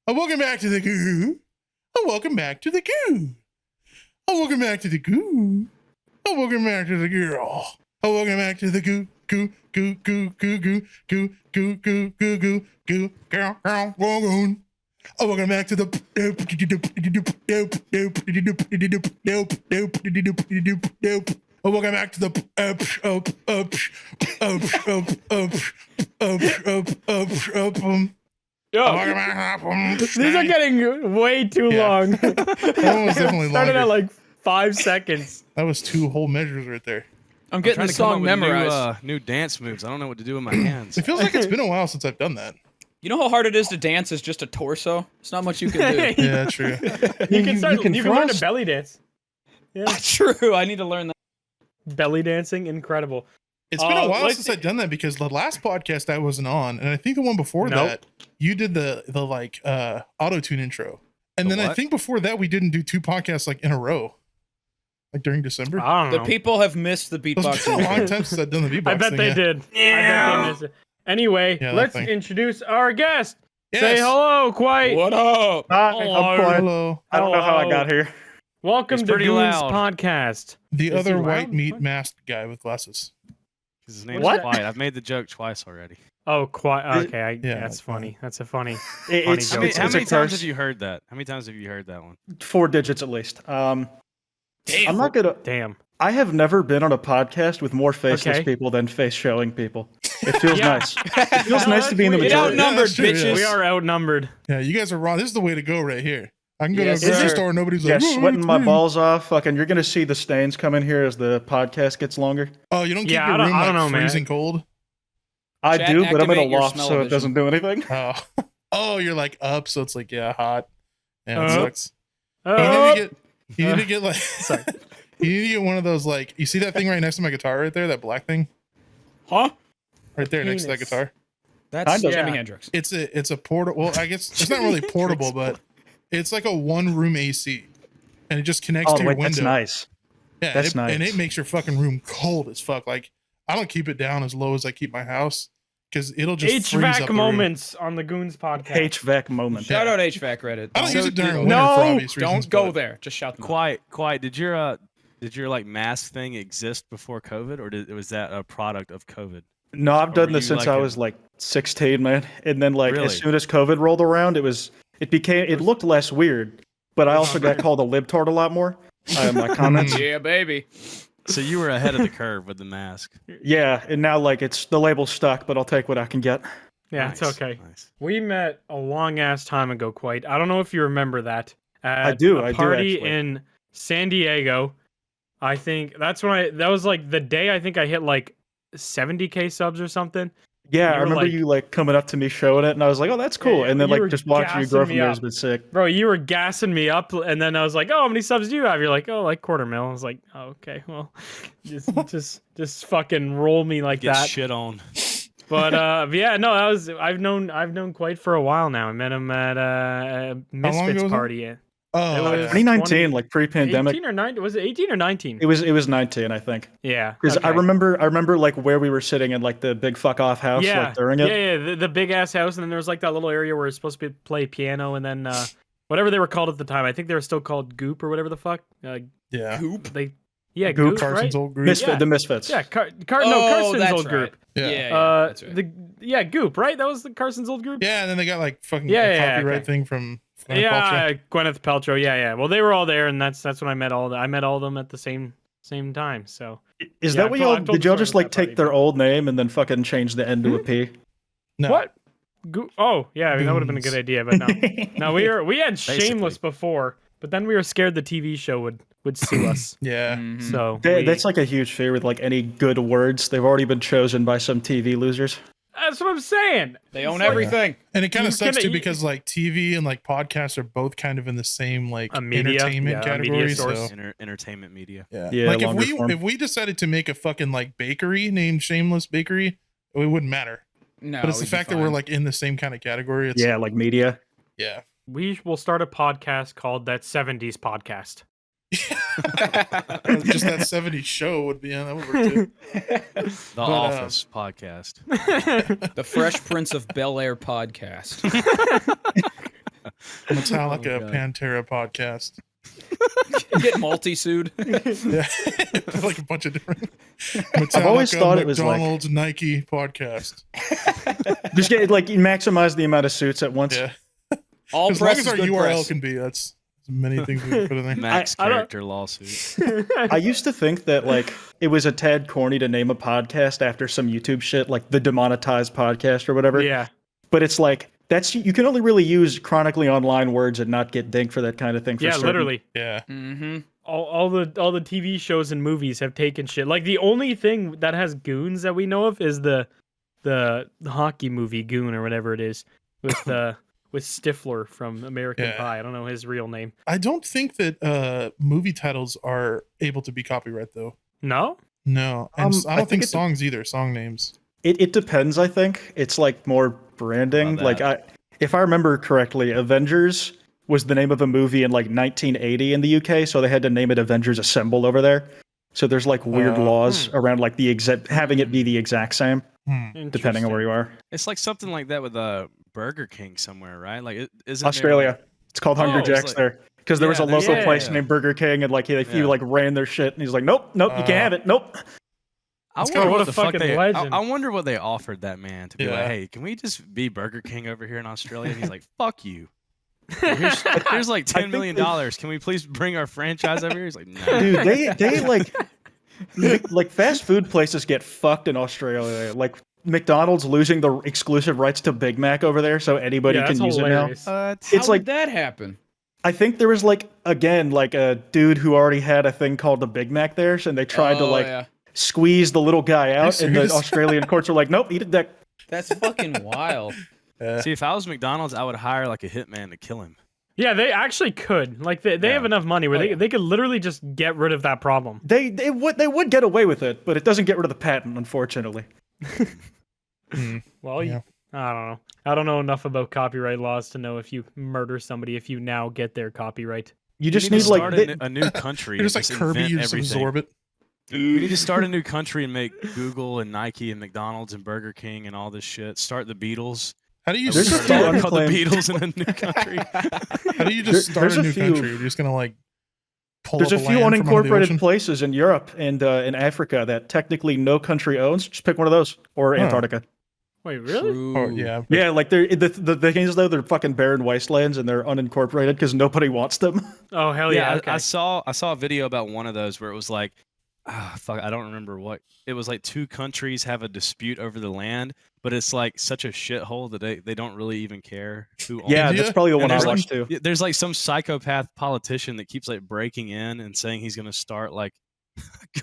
welcome back to the goo. Welcome back to the goo. Welcome back to the goo. Welcome back to the girl. Welcome back to the goo, goo, goo, goo, goo, goo, goo, goo, goo, goo, goo, goo, girl, woon. Welcome back to the welcome back to the These are getting way too long. That was definitely Started longer. at like 5 seconds. That was 2 whole measures right there. I'm getting the song memorized. New dance moves. I don't know what to do with my hands. It feels like it's been a while since I've done that. You know how hard it is to dance as just a torso? It's not much you can do. Yeah, true. You can learn to belly dance. Yeah. True. I need to learn that. Belly dancing, incredible. It's been a while since I've done that because the last podcast I wasn't on, and I think the one before that, you did the like auto-tune intro. And then I think before that we didn't do 2 podcasts like in a row. Like during December. I don't know. The people have missed the It's beatboxing. been a long time since I've done the beatbox. I bet thing, they yeah. did. I bet they missed it. Anyway, Yeah, that let's thing. introduce our guest. Yes. Say hello, Kwite. What up? Hello. Hello. I don't know how I got here. Welcome It's to pretty Goons loud. Podcast. The Is other he white loud? meat masked guy with glasses. His name's What? Kwite. I've made the joke twice already. Oh, Kwite. Okay, Yeah, that's funny. That's a funny. It's, Funny How joke. many times have you heard that? How many times have you heard that one? 4 digits at least. Damn. I'm not gonna. Damn. I have never been on a podcast with more faceless Okay. people than face showing people. It feels Yeah. nice. It feels nice to be in the Get Get majority. outnumbered, that's true, bitches. yeah. We are outnumbered. Yeah, you guys are wrong. This is the way to go right here. I can go Yes, to a grocery sir. store and nobody's Yeah, like, "Oh, sweating my it's me." balls off. Fucking, you're gonna see the stains come in here as the podcast gets longer. Oh, you don't keep Yeah, your I don't- room I like don't know, man. freezing cold? I Chat, do, but I'm in a activate your loft, so it smell-o-vision. doesn't do anything. Oh, oh, you're like up, so it's like hot. Yeah, it Uh, sucks. You Oh, need to get like, you need to get one of those like, you see that thing right next to my guitar right there, that black thing Huh? right there next to that Penis. guitar. That's Kinda. Jimi Yeah. Hendrix. It's a portable. Well, I guess it's not really portable, but it's like a 1-room AC, and it just connects Oh to your wait, window. that's nice. Yeah, That's and it nice. makes your fucking room cold as fuck. Like I don't keep it down as low as I keep my house because it'll just freeze up HVAC the room. moments on the Goons Podcast. HVAC moment. Shout out HVAC Reddit. I don't Don't- use it during did- winter No, for obvious reasons. Don't go but- there. Just shout them out. Kwite. Did your like mask thing exist before COVID, or was that a product of COVID? No, I've Or done were this you since like I a- was like 16, man. And then like Really? as soon as COVID rolled around, it looked less weird. But I also got called a libtard a lot more. My comments. Yeah, baby. So you were ahead of the curve with the mask. Yeah, and now like the label's stuck, but I'll take what I can get. Yeah, Nice, it's okay. Nice. We met a long ass time ago, Kwite. I don't know if you remember that. At I do, A I do, party actually. in San Diego. I think that was like the day I think I hit like 70K subs or something. Yeah, You I were remember like- you like coming up to me showing it, and I was like, "Oh, that's cool." Yeah, and then you were like just watching you gassing grow me from there up. has been sick. Bro, you were gassing me up, and then I was like, "Oh, how many subs do you have?" You're like, "Oh, like 250,000." I was like, "Oh, okay, well, just fucking roll me like Get that." shit on. But yeah, no, I've known Kwite for a while now. I met him at a ago Misfits was it? party. It Oh, was- yeah. 2019, like pre-pandemic. 18 or 19? Was it 18 or 19? It was 19, I think. Yeah, Because I okay. remember like where we were sitting in like the big fuck off house Yeah, like during it. yeah, the big ass house, and then there was like that little area where it's supposed to play piano, and then whatever they were called at the time. I think they were still called Goop or whatever the fuck. Yeah. Goop. Goop, Goop, Carson's right? old group. Yeah. The Misfits. Yeah, Oh, Carson's that's old right. group. Yeah. That's right. Goop, right? That was the Carson's old group. Yeah, and then they got like fucking Yeah, copyright okay. thing from Gwyneth Paltrow. Yeah, Gwyneth Paltrow. Yeah. Well, they were all there, and that's when I met all of them at the same time. So Is Yeah, that what I've y'all told did? the Y'all story just about like that party, take their but- old name and then fucking change the N to a P? No. what? Oh, yeah, I mean, that would have been a Goons. good idea, but no. No, we had Shameless Basically. before, but then we were scared the TV show would sue us. Yeah. Mhm. So That's like a huge fear with like any good words. They've already been chosen by some TV losers. that's what I'm saying. They own It's like- everything. And it kind You of sucks can- too you- because like TV and like podcasts are both kind of in the same like A media, entertainment yeah, a media category. source. So Entertainment media. yeah, Yeah, like longer form. if we decided to make a fucking like bakery named Shameless Bakery, it wouldn't matter. No, But it's the we'd be fact that we're fine. like in the same kind of category. It's, Yeah, like media. yeah. We will start a podcast called That 70s Podcast. Just that 70s show would be on. That would work too. The Office podcast. the Fresh Prince of Bel Air podcast. Metallica God. Pantera podcast. Get multi-sued. Yeah, like a bunch of different. I've always Metallica, thought it was like McDonald's, Nike podcast. just get like you maximize the amount of suits at once. Yeah, All as long press as is our good URL press. can be. That's as many things we can put in there. Max I don't- character lawsuit. I used to think that like it was a tad corny to name a podcast after some YouTube shit like the demonetized podcast or whatever. Yeah. But it's like that's you can only really use chronically online words and not get dinged for that kind of thing. For Yeah, certain. literally. Yeah, Mm-hmm. All the TV shows and movies have taken shit. Like the only thing that has goons that we know of is the hockey movie Goon or whatever it is with Stifler from American Yeah. Pie. I don't know his real name. I don't think that movie titles are able to be copyright though. No? No, and I I don't think think it- songs either. Song names. It depends. I think it's like more branding. About Like that. if I remember correctly, Avengers was the name of a movie in like 1980 in the UK, so they had to name it Avengers Assemble over there. So there's like weird laws around like the exact having it be the exact same depending on where you are. It's like something like that with Burger King somewhere, right? Like, isn't Australia. It's called Hungry Oh, it's Jack's like- there because there was a Yeah, local yeah. place named Burger King, and like if you Yeah. like ran their shit, and he's like, nope, you can't have it, nope. I Let's go. wonder What what a the fuck fucking they. legend. I wonder what they offered that man to be Yeah. like, hey, can we just be Burger King over here in Australia? And he's like, fuck you. Here's like $10 million. Can we please bring our franchise over here? He's like, no. Dude, they like fast food places get fucked in Australia. Like McDonald's losing the exclusive rights to Big Mac over there, so anybody Yeah, can that's use hilarious. it now. How It's like did that happen? I think there was like again like a dude who already had a thing called the Big Mac there, so they tried to Oh, like yeah. squeeze the little guy out, and the serious? Australian courts were like, nope, eat it. That That's fucking wild. See, if I was McDonald's, I would hire like a hitman to kill him. Yeah, they actually could. Like they Yeah. have enough money where Oh, yeah. they could literally just get rid of that problem. they would get away with it, but it doesn't get rid of the patent, unfortunately. Well, Yeah. I don't know. I don't know enough about copyright laws to know if you murder somebody if you now get their copyright. You just We need to like start they- a new country. You're just and like Kirby. invent You just everything. absorb it. We need to start a new country and make Google and Nike and McDonald's and Burger King and all this shit. Start the Beatles. How do you There's a start? few Call the unclaimed- Beatles in a new country. How do you just start There's a a new few- country? You're just gonna like pull There's up a a few land from under the unincorporated ocean? places in Europe and in Africa that technically no country owns. Just pick one of those, or Huh. Antarctica. Wait, really? True. Oh yeah, Yeah, like they're the thing is though they're fucking barren wastelands and they're unincorporated because nobody wants them. Oh hell yeah! I- Okay. I saw a video about one of those where it was like, fuck, I don't remember what it was like. Two countries have a dispute over the land, but it's like such a shithole that they don't really even care who owns Yeah, India? that's probably the And one I there's, like, watched too. Yeah, there's like some psychopath politician that keeps like breaking in and saying he's gonna start like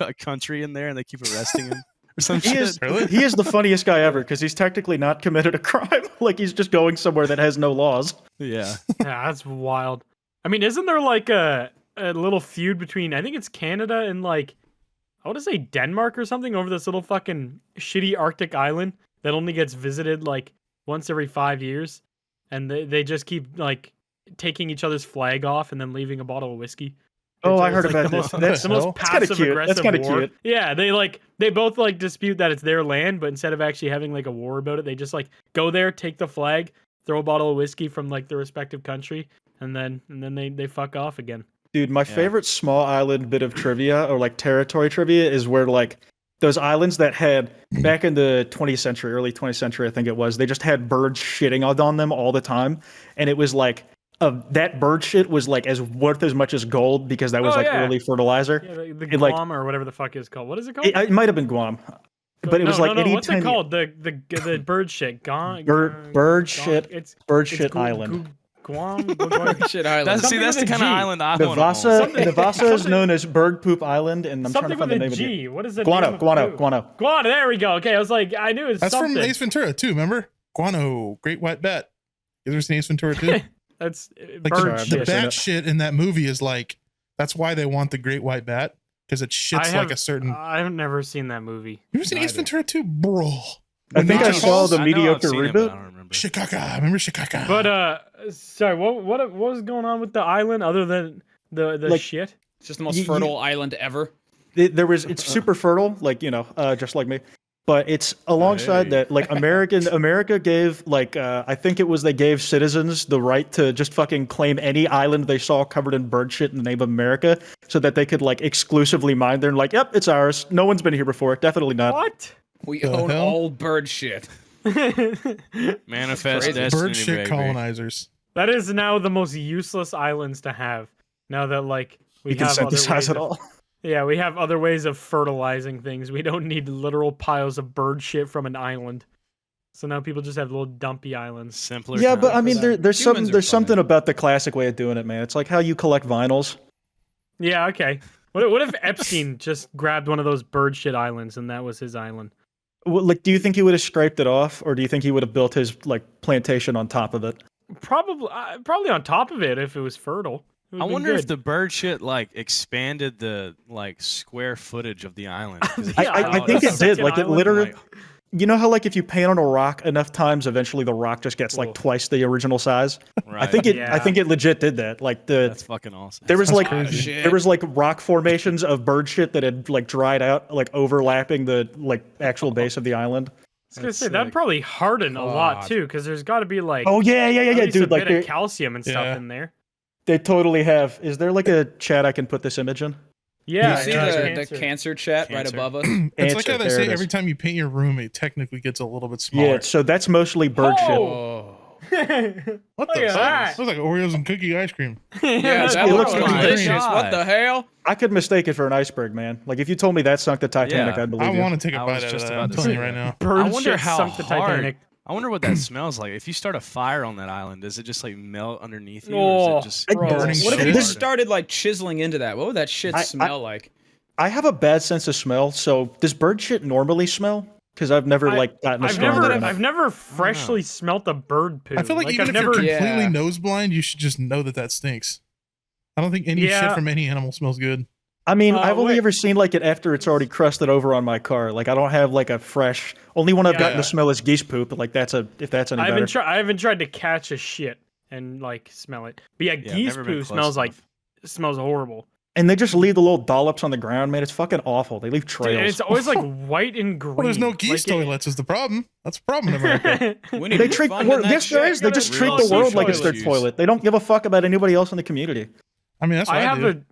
a country in there, and they keep arresting him or some He shit. is Really? he is the funniest guy ever because he's technically not committed a crime. Like he's just going somewhere that has no laws. Yeah, Yeah, that's wild. I mean, isn't there like a little feud between I think it's Canada and like I want to say Denmark or something over this little fucking shitty Arctic island that only gets visited like once every 5 years, and they just keep like taking each other's flag off and then leaving a bottle of whiskey. Oh, I It's heard like about the this. most- That's the most hell? That's kinda passive cute. aggressive That's kinda war. cute. Yeah, they both like dispute that it's their land, but instead of actually having like a war about it, they just like go there, take the flag, throw a bottle of whiskey from like the respective country, and then they fuck off again. Dude, my favorite small island bit of trivia or like territory trivia is where like those islands that had back in the 20th century, early 20th century, I think it was, they just had birds shitting on them all the time. And it was like that bird shit was like as worth as much as gold because that was Oh, like yeah. early fertilizer. Yeah, the It, like- Guam or whatever the fuck it's called. What is it called? It might have been Guam, but it was like no. What's it anytime called? The bird shit. Bird shit It's bird it's shit island. Guam. Shit island. that's Something that's the with a kind of G. island I want to own. Navassa Something- is something- known as Bird Poop Island, and I'm trying Something to find with the a name of it. G. What is it? Guano. Guano. There we go. Okay, I was like, I knew it was That's something. from Ace Ventura too. Remember Guano, Great White Bat. You ever seen Ace Ventura too? That's Like bird the shit. bat shit in that movie is like that's why they want the Great White Bat because it shits like a certain. I've never seen that movie. You ever seen Ace Ventura 2, bro? I think I Nature saw Calls? the I know mediocre I've seen it, reboot. but I don't remember. Chicago. Remember Chicago? But sorry, what was going on with the island other than the Like- shit? It's just the most You- fertile island ever. It's super fertile, like just like me. but it's alongside Hey. that. Like America gave like I think it was they gave citizens the right to just fucking claim any island they saw covered in bird shit in the name of America, so that they could like exclusively mine there and like, yep, it's ours. No one's been here before. Definitely not. What? We The own hell? all bird shit. Manifest Crazy. destiny, Bird shit baby. colonizers. That is now the most useless islands to have. Now that like we You can have other synthesize ways it of, all. yeah, we have other ways of fertilizing things. We don't need literal piles of bird shit from an island. So now people just have little dumpy islands. Simpler. Yeah, but times. I mean, them. there's Humans are something funny. about the classic way of doing it, man. It's like how you collect vinyls. Yeah, okay. What if Epstein just grabbed one of those bird shit islands and that was his island? Well, like, do you think he would have scraped it off, or do you think he would have built his like plantation on top of it? Probably on top of it if it was fertile. It I would've been wonder if good. the bird shit like expanded the like square footage of the island. 'cause it Yeah, I just think it out- did. Second Like, it island, literally. like, You know how like if you paint on a rock enough times, eventually the rock just gets like Cool. twice the original size. right. I think it. Yeah. I think it legit did that. Like That's fucking awesome. there was That's like crazy. there was like rock formations of bird shit that had like dried out, like overlapping the like actual base of the island. I was gonna That's say that'd sick. probably harden a lot God. too, because there's got to be like Oh yeah, at least dude. a Like bit of calcium and stuff Yeah. in there. they totally have. Is there like a chat I can put this image in? Yeah, You see yeah, the cancer chat right Cancer. above us? It's like Answer, how they there say it is. every time you paint your room, it technically gets a little bit smaller. Yeah. So that's mostly bird shit. Oh. What Look the at fuck? that. Looks like Oreos and cookie ice cream. Yeah, that it looks looks like delicious. green. What the hell? I could mistake it for an iceberg, man. Like if you told me that sunk the Titanic, Yeah. I'd believe I you. want to take a I bite was out of just that. about I'm to telling you say right that. now. Bird I wonder shit how sunk the hard- Titanic. I wonder what that smells like. If you start a fire on that island, does it just like melt underneath you? Oh, or is it just bro. burning What if shit. you This- started like chiseling into that? What would that shit I- smell like? I have a bad sense of smell. So does bird shit normally smell? Because I've never like gotten a I've stronger. never, enough- I've never freshly smelt a bird poo. I feel like even I've if never, you're Yeah. completely nose blind, you should just know that that stinks. I don't think any Yeah. shit from any animal smells good. I mean, I've only wait. ever seen like it after it's already crusted over on my car. Like I don't have like a fresh. Only one I've gotten Yeah. to smell is geese poop. But like that's if that's any better. I haven't tried to catch a shit and like smell it. But yeah, Yeah, I've geese never been poo close smells like enough. smells horrible. And they just leave the little dollops on the ground, man. It's fucking awful. They leave Dude, and trails. it's always like white and green. Well, there's no geese like, toilets is the problem. That's the problem in America. We need They to treat the fund world. that Yes, there shit. is. They Gotta just treat real the world like it's their toilets. toilet. They don't give a fuck about anybody else in the community. I mean, that's what I I, have do.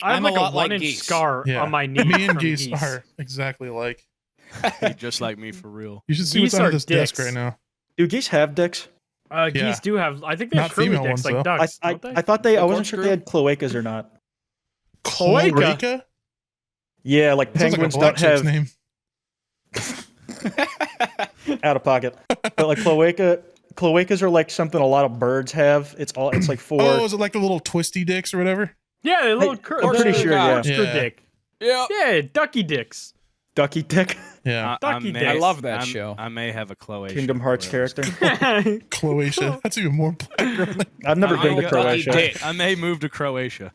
I have I'm a like a lot like 1-inch geese. scar Yeah. on my knee. Me and from geese are exactly like. just like me for real? You should see Geese what's under are this desk dicks. right now. Do geese have dicks? Yeah. Geese do have. I think they have Not curly female dicks ones, like though. ducks. I don't they? thought they. I The wasn't sure if they corkscrew? had cloacas or not. Cloaca? Cloaca? Yeah, like Sounds like a penguins black don't chick's have name. out of pocket. But like cloacas are like something a lot of birds have. It's like for Oh, is it like the little twisty dicks or whatever? Yeah, the little I'm pretty the sure, yeah. corkscrew Yeah. dick. Yeah. Yeah, ducky dicks. ducky dick. Yeah. Ducky may- dicks. I love that I'm- show. I may have a Croatia. Kingdom Hearts character. Croatia. That's even more black. Girl. I've never I been may to go- Croatia. I may move to Croatia.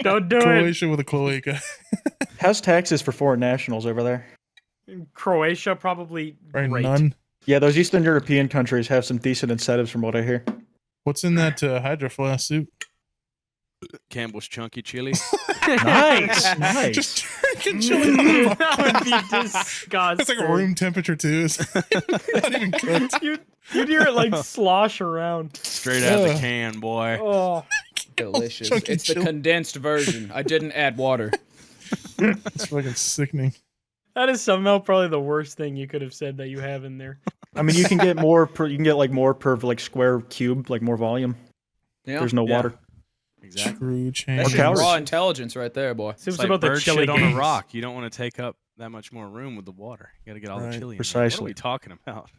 Don't do it. Croatia with a cloaca. How's taxes for foreign nationals over there? Croatia probably Right? great. None. Yeah, those Eastern European countries have some decent incentives from what I hear. What's in that Hydro Flask soup? Campbell's Chunky Chili. Nice, nice. Just drinking chili. on the That would be podcast. disgusting. It's like a room temperature too. It's not even cooked. You'd hear it like slosh around. Straight out the Ugh. can, boy. Oh, Delicious. Chunky It's the chili. condensed version. I didn't add water. It's fucking sickening. that is somehow probably the worst thing you could have said that you have in there. I mean, you can get more per. You can get like more per like square cube, like more volume. Yeah. There's no Yeah. water. Exactly. True That's change. Or just calories. raw intelligence right there, boy. Seems It's like about the bird chili shit on games. a rock. You don't want to take up that much more room with the water. You got to get all Right. the chili. in there. What Precisely. are we talking about?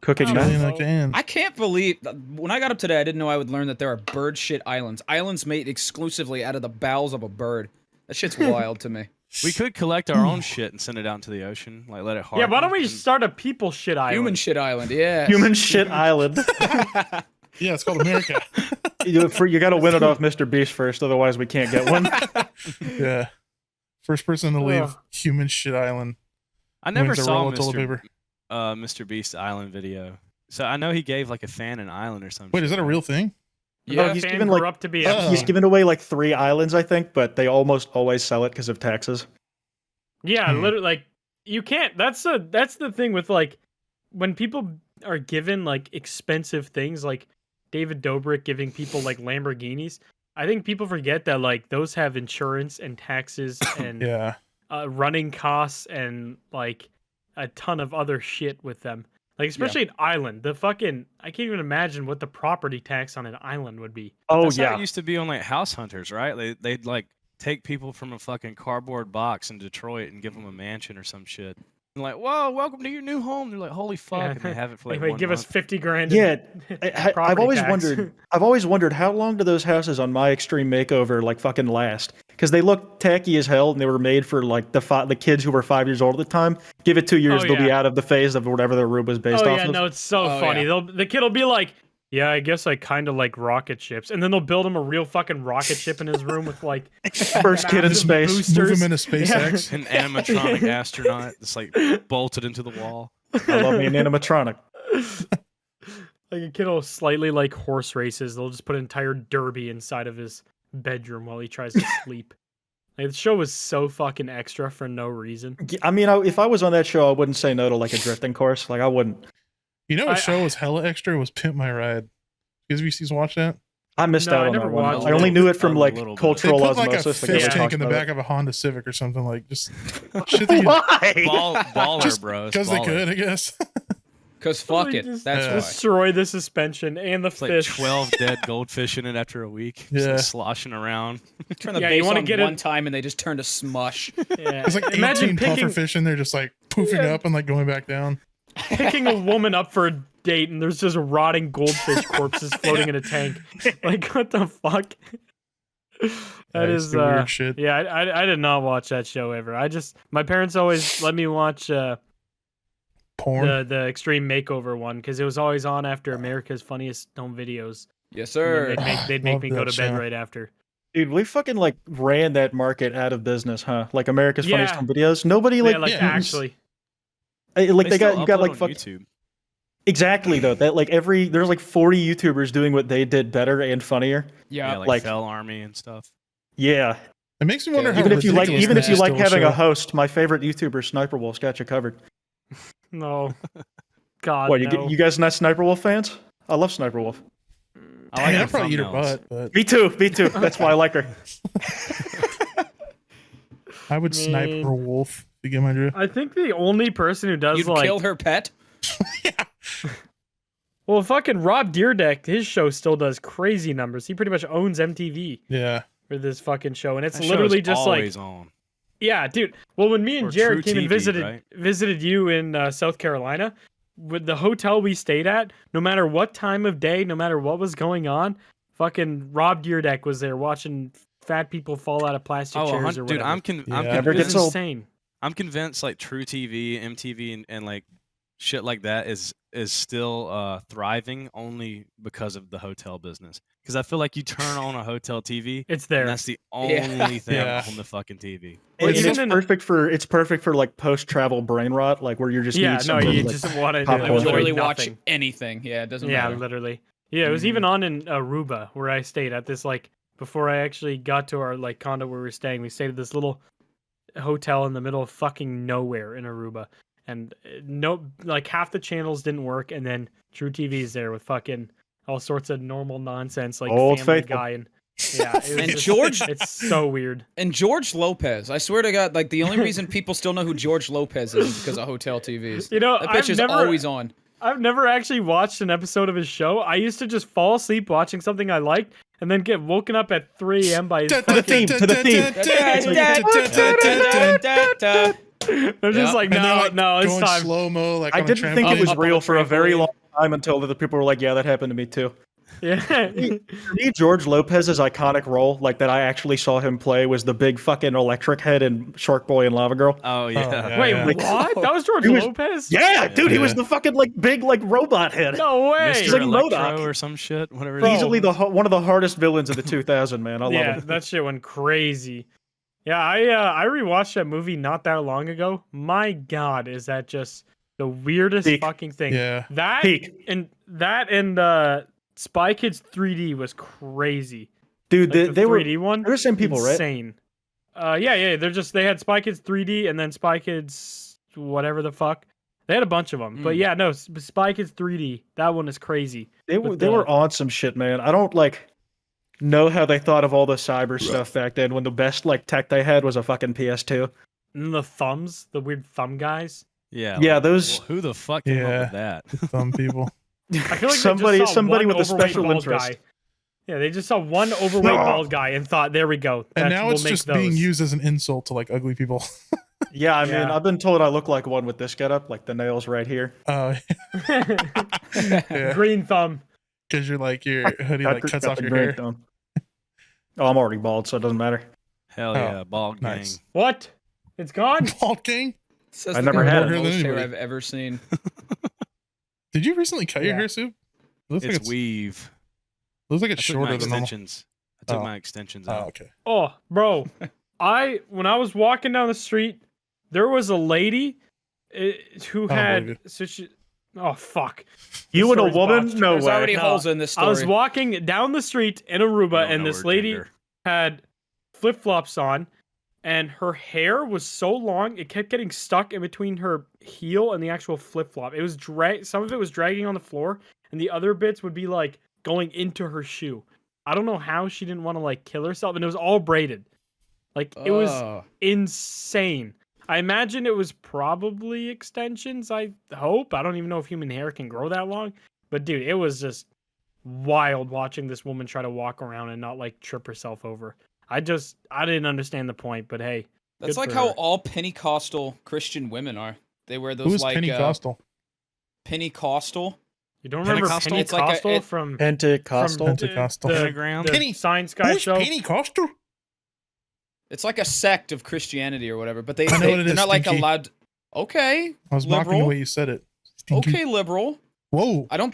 Cooking Oh, meth. Chili in a So- can. I can't believe when I got up today, I didn't know I would learn that there are bird shit islands. Islands made exclusively out of the bowels of a bird. That shit's wild to me. We could collect our own shit and send it out into the ocean. Like let it harden. Yeah, why don't we and- start a people shit island? Human shit island, yeah. Human shit island. Yeah, it's called America. You got to win it off Mr. Beast first, otherwise we can't get one. Yeah. First person to leave Ugh. human shit island. I never wins a saw roll of toilet paper. Mr. Beast Island video. So I know he gave like a fan an island or something. Wait, is that a real thing? Yeah, Oh, he's fan given, grew like- up to be. Oh. He's given away like 3 islands, I think, but they almost always sell it because of taxes. Yeah, Hmm. literally, like You can't. That's the thing with like when people are given like expensive things, like David Dobrik giving people like Lamborghinis. I think people forget that like those have insurance and taxes and Yeah. running costs and like a ton of other shit with them. Like especially an island. The fucking I can't even imagine what the property tax on an island would be. Oh That's how yeah. it used to be on like House Hunters, right? They'd like take people from a fucking cardboard box in Detroit and give them a mansion or some shit. And like, whoa, welcome to your new home. They're like, holy fuck, Yeah. and they have it for like Anyway, 1 give us month. 50 grand. Yeah, I've property always tax. wondered. I've always wondered how long do those houses on My Extreme Makeover like fucking last? Because they look tacky as hell, and they were made for like the kids who were 5 years old at the time. Give it 2 years, Oh, they'll be yeah. out of the phase of whatever their room was based Oh off yeah, of. no, it's so Oh, funny. yeah. The kid will be like, "Yeah, I guess I kind of like rocket ships," and then they'll build him a real fucking rocket ship in his room with like First kid in massive space. Move boosters. him into SpaceX. An animatronic astronaut that's like bolted into the wall. I love me an animatronic. Like a kid will slightly like horse races. They'll just put an entire derby inside of his bedroom while he tries to sleep. Like the show was so fucking extra for no reason. I mean, if I was on that show, I wouldn't say no to like a drifting course. Like I wouldn't. You know what I- show was hella extra? Was Pimp My Ride. You guys watch that? I missed No, out I on never that one. watched I only it. knew it from A like little bit. They cultural put like a osmosis. fish everybody tank talks in the about back of a Honda Civic or something, like just shit that you Why? Baller, Just bro. It's because they baller. could, I guess. Cause fuck They it. just That's Yeah. why. destroy the suspension and the It's like fish. 12 dead goldfish in it after a week. Just Yeah. like sloshing around. Turn the Yeah, you base wanna on get it- one time and they just turn to smush. Yeah. There's like 18 Imagine puffer picking fish in there, just like poofing Yeah. up and like going back down. picking a woman up for a date and there's just rotting goldfish corpses floating in a tank. Like what the fuck? That Yeah, it's is the weird shit. yeah. I did not watch that show ever. My parents always let me watch Porn. the Extreme Makeover one because it was always on after America's Funniest Home Videos. Yes, And sir. then they'd make Love me go that to bed show. right after. Dude, we fucking like ran that market out of business, huh? Like America's Funniest Yeah. Home Videos. Nobody Yeah, like, like yeah. actually. like they still got you got upload like on fuck YouTube. exactly though. That like there's like 40 YouTubers doing what they did better and funnier. Yeah. Yeah, like, like- Fell Army and stuff. Yeah. It makes me wonder Yeah, how Even if you like ridiculous even if this you is like still a having a show. host, my favorite YouTuber, Sniper Wolf's got you covered. No. God, What, no. you guys not Sniper Wolf fans? I love Sniper Wolf. I like I'd her probably eat her thumbnails. butt, but Me too. That's why I like her. I would snipe Man. her wolf to get my drift. I think the only person who does You'd like kill her pet? well, fucking Rob Deerdeck, his show still does crazy numbers. He pretty much owns MTV Yeah. for this fucking show, and it's That show literally is just like always on. yeah, dude. Well, when me and Or Jared True came and TV, visited you in South Carolina, with the hotel we stayed at, no matter what time of day, no matter what was going on, fucking Rob Deerdeck was there watching fat people fall out of plastic Oh, chairs or dude, whatever. I'm Yeah. Never It gets was old. insane. I'm convinced like True TV, MTV, and like shit like that is still thriving only because of the hotel business. Because I feel like you turn on a hotel TV, It's there. and that's the only Yeah. thing Yeah. on the fucking TV. Well, It's, even it's in- perfect for like post travel brain rot, like where you're just Yeah, eating no, something you like, just want to popcorn. Literally literally watch nothing. anything. Yeah, it doesn't Yeah, matter. literally. Yeah, it was even on in Aruba where I stayed at this like before I actually got to our like condo where we were staying. We stayed at this little hotel in the middle of fucking nowhere in Aruba, and no, like half the channels didn't work, and then True TV's there with fucking all sorts of normal nonsense like Old Family Faithful. Guy and yeah, it was And just- George- it's so weird. And George Lopez, I swear to God, like the only reason people still know who George Lopez is because of hotel TVs. You know, That bitch is always on. I've never actually watched an episode of his show. I used to just fall asleep watching something I liked and then get woken up at 3 a.m. by his fucking... to the theme. I'm just Yeah. like, no, it's going time. slow mo. Like I on a didn't think it trampoline. was Up on real a for a very trampoline. long time until the people were like, "Yeah, that happened to me too." Yeah. For me, George Lopez's iconic role, like that I actually saw him play, was the big fucking electric head in Shark Boy and Lava Girl. Oh yeah. yeah. Wait, yeah. what? That was George He was- Lopez? Yeah, dude, he was Yeah. the fucking like big like robot head. No way. Mr. He's like Electro MODOK. or some shit, whatever. Bro. it is. Easily one of the hardest villains of the 2000, man. I love Yeah, him. that shit went crazy. Yeah, I rewatched that movie not that long ago. My God, is that just the weirdest Peak. fucking thing? Yeah. That Peak. and Spy Kids 3D was crazy. Dude, Like, they were 3D one. they're the same people, right? Insane. Yeah. They had Spy Kids 3D and then Spy Kids whatever the fuck. They had a bunch of them, but yeah, no, Spy Kids 3D. That one is crazy. They With were the- on some shit, man. I don't like know how they thought of all the cyber stuff back then when the best like tech they had was a fucking PS2. And the thumbs, the weird thumb guys. Yeah. Yeah, like, those- who the fuck came Yeah. up with that? Some people. I feel like they somebody just saw somebody one with a overweight special bald interest. guy. Yeah, they just saw one overweight bald guy and thought, "There we go." And That's- now we'll it's make just those. being used as an insult to like ugly people. Yeah, I mean, Yeah. I've been told I look like one with this getup, like the nails right here. Yeah, Green thumb. because your hoodie like cuts off the your green hair. thumb. Oh, I'm already bald, so it doesn't matter. Hell yeah, bald gang. nice. What? It's gone. Bald king. Says I the never guy had with it. the most hair Anybody. I've ever seen. Did you recently cut your Yeah. hair, Soup? Looks like It's weave. looks like I it's took my shorter than normal. extensions. I took Oh. my extensions Oh, out. okay. Oh, bro, when I was walking down the street, there was a lady who I don't had believe so she. Oh fuck! You and a story's woman? botched. No There's way. already No, holes in this I was story. walking down the street in You Aruba, don't and know this her lady gender. had flip flops on, and her hair was so long it kept getting stuck in between her heel and the actual flip flop. It was some of it was dragging on the floor, and the other bits would be like going into her shoe. I don't know how she didn't want to like kill herself, and it was all braided. Like it was Oh. insane. I imagine it was probably extensions. I hope. I don't even know if human hair can grow that long, but dude, it was just wild watching this woman try to walk around and not like trip herself over. I didn't understand the point, but hey, That's good like for how her. all Pentecostal Christian women are. They wear those Who's like Pentecostal? Pentecostal. You don't remember Pentecostal? It's like a- Pentecostal it- from Pentecostal. the- Pentecostal. the, Pentagram? the Penny- Science Guy Who's show? Pentecostal? It's like a sect of Christianity or whatever, but I know what it they're is, not like Stinky. allowed. Okay, I was mocking the liberal. way you said it. Stinky. Okay, liberal. Whoa. I don't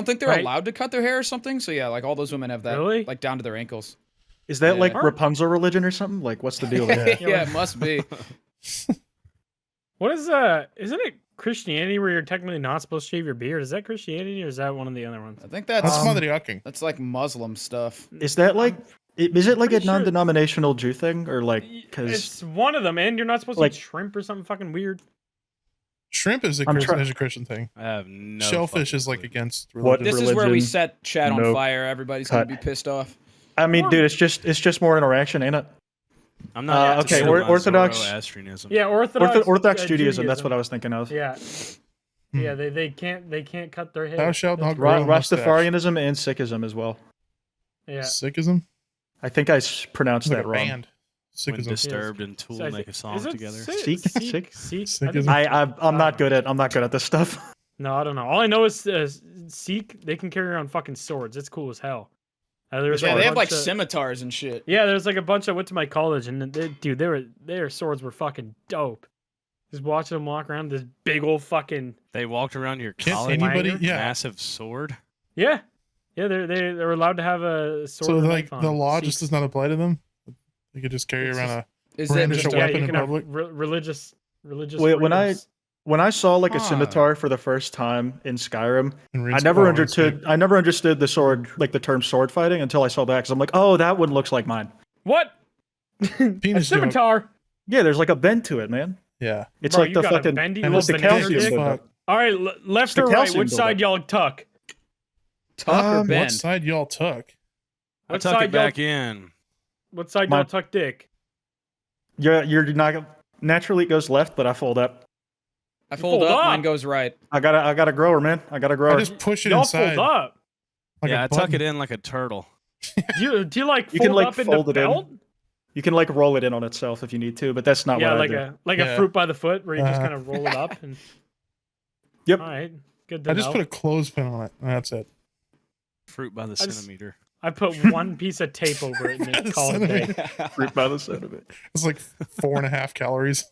think they're Right. allowed to cut their hair or something. So yeah, like all those women have that, Really? like down to their ankles. Is that Yeah. like Huh? Rapunzel religion or something? Like, what's the deal with that? Yeah, it must be. What is isn't it Christianity where you're technically not supposed to shave your beard? Is that Christianity or is that one of the other ones? I think That's that's madriaking. that's like Muslim stuff. Is that like? Is it like a pretty sure- non-denominational Jew thing, or like because It's one of them, and you're not supposed like- to eat shrimp or something fucking weird. Shrimp is I'm is a Christian thing. I have no. Shellfish fucking is like clue. against What- religion. This is where we religion, set chat on no fire. Everybody's cut. gonna be pissed off. I mean, dude, it's just more interaction, ain't it? I'm not. okay, into Orthodox- Zoroastrianism. Yeah, Orthodox Orthodox Judaism. That's what I was thinking of. Yeah, Hmm. yeah. They can't cut their hair. Thou shalt That's not grow a mustache. Rastafarianism and Sikhism as well. Yeah. Sikhism? I think I pronounced It's like that a wrong. band. When Sikhism. Disturbed and Tool So I make thi- a song is it together. Sikh? Sikh? Sikh? I'm not good at this stuff. No, I don't know. All I know is Sikh. They can carry around fucking swords. It's cool as hell. There's Yeah, a they have like bunch of- scimitars and shit. Yeah, there's like a bunch. I went to my college, and dude, their swords were fucking dope. Just watching them walk around this big old fucking They walked around your Can't college anybody? with Yeah. massive sword. yeah. They're allowed to have a sword. So and a like knife on the them. law Sikhs. just does not apply to them. They could just carry It's around just- Is Brandish it a just weapon you in can have public? religious Wait, when I saw like a Huh. scimitar for the first time in Skyrim, and I rinse never all understood. I never understood the sword, like the term sword fighting, until I saw that. Because I'm like, oh, that one looks like mine. What? a Penis joke. scimitar. Yeah, there's like a bend to it, man. Yeah. It's Bro, like you the got a fucking. bendy And little it's the banana calcium dick? buildup. fuck. All right, left the or right? calcium Which side y'all tuck? tuck or Um, bend? What side y'all took? I What tuck side it back in. What side My- y'all tuck dick? You're not naturally it goes left, but I fold up. I fold fold up, up. mine goes right. I got a grower, man. I got a I grower. just push it Y'all inside. fold up. Like Yeah, a I tuck button. it in like a turtle. Do you like You fold can, like, up in fold the it in. belt? You can like roll it in on itself if you need to, but that's not Yeah, what like I do. a Yeah. fruit by the foot where you just Uh-huh. kind of roll it up and. Yep. All right, good to I just know. put a clothespin on it, and that's it. Fruit by the just- centimeter. I put one piece of tape over it and then call it a day. Fruit by the sound of it. It's like 4.5 calories.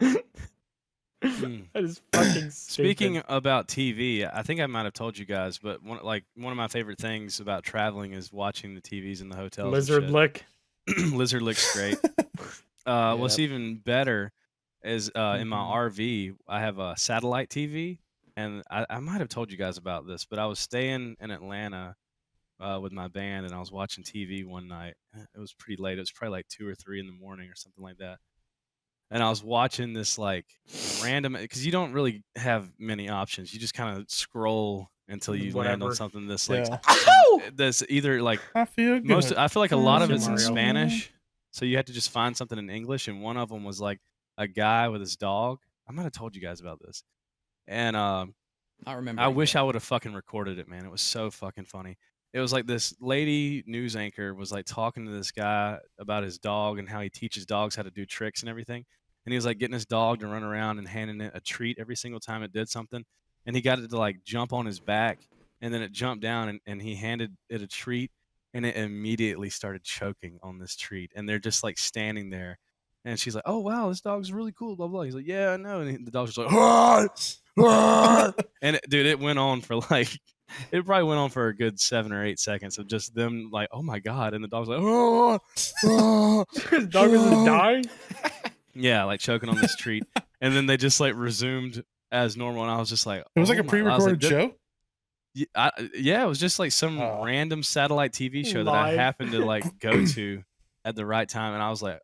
Mm. That is fucking stupid. Speaking about TV, I think I might have told you guys, but one of my favorite things about traveling is watching the TVs in the hotels. and Lizard shit. lick. Lizard looks great. What's even better is in my RV, I have a satellite TV, and I might have told you guys about this, but I was staying in Atlanta with my band, and I was watching TV one night. It was pretty late. It was probably like 2 or 3 in the morning or something like that. and I was watching this like random because you don't really have many options. You just kind of scroll until you land on Whatever. something that's like Ow! that's either like I feel good. I feel like a lot of Super it's in Mario. Spanish, so you had to just find something in English. And one of them was like a guy with his dog. I might have told you guys about this, and I remember. I wish I would have fucking recorded it, man. It was so fucking funny. It was like this lady news anchor was like talking to this guy about his dog and how he teaches dogs how to do tricks and everything. And he was like getting his dog to run around and handing it a treat every single time it did something. And he got it to like jump on his back, and then it jumped down, and he handed it a treat, and it immediately started choking on this treat. And they're just like standing there. And she's like, "Oh wow, this dog's really cool." Blah blah. He's like, "Yeah, I know." And the dog's just like, "Ah, ah." And dude, it went on for like, it probably went on for a good 7 or 8 seconds of just them like, "Oh my god!" And the dog's like, "Oh, oh." His dog was just dying. Yeah, like choking on this treat. And then they just like resumed as normal, and I was just like, It was like "Oh a my-" I was like, pre-recorded show. Yeah, it was just like some Oh. random satellite TV show that I Live. happened to like go to at the right time, and I was like,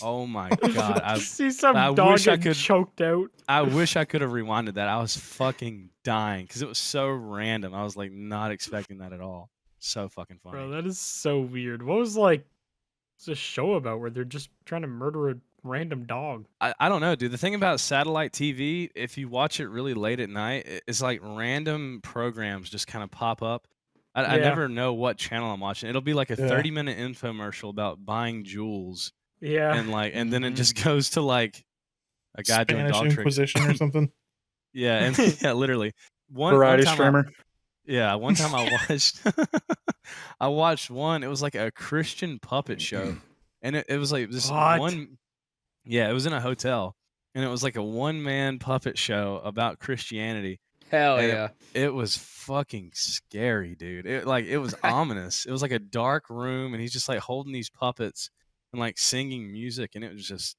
"Oh my god!" See some I dog wish I getting could- choked out. I wish I could have rewinded that. I was fucking dying because it was so random. I was like not expecting that at all. So fucking funny. Bro, that is so weird. What was like this show about where they're just trying to murder a random dog? I don't know, dude. The thing about satellite TV, if you watch it really late at night, it's like random programs just kind of pop up. I Yeah. never know what channel I'm watching. It'll be like a Yeah. 30-minute infomercial about buying jewels, Yeah. and then it just goes to like a guy doing Spanish dog tricks. Inquisition or something. Yeah, and yeah, literally. One Variety time streamer. Yeah, one time I watched I watched one, it was like a Christian puppet show. And it was like this What? one. Yeah, it was in a hotel. And it was like a one-man puppet show about Christianity. Hell And yeah. It was fucking scary, dude. It was ominous. It was like a dark room, and he's just like holding these puppets and like singing music, and it was just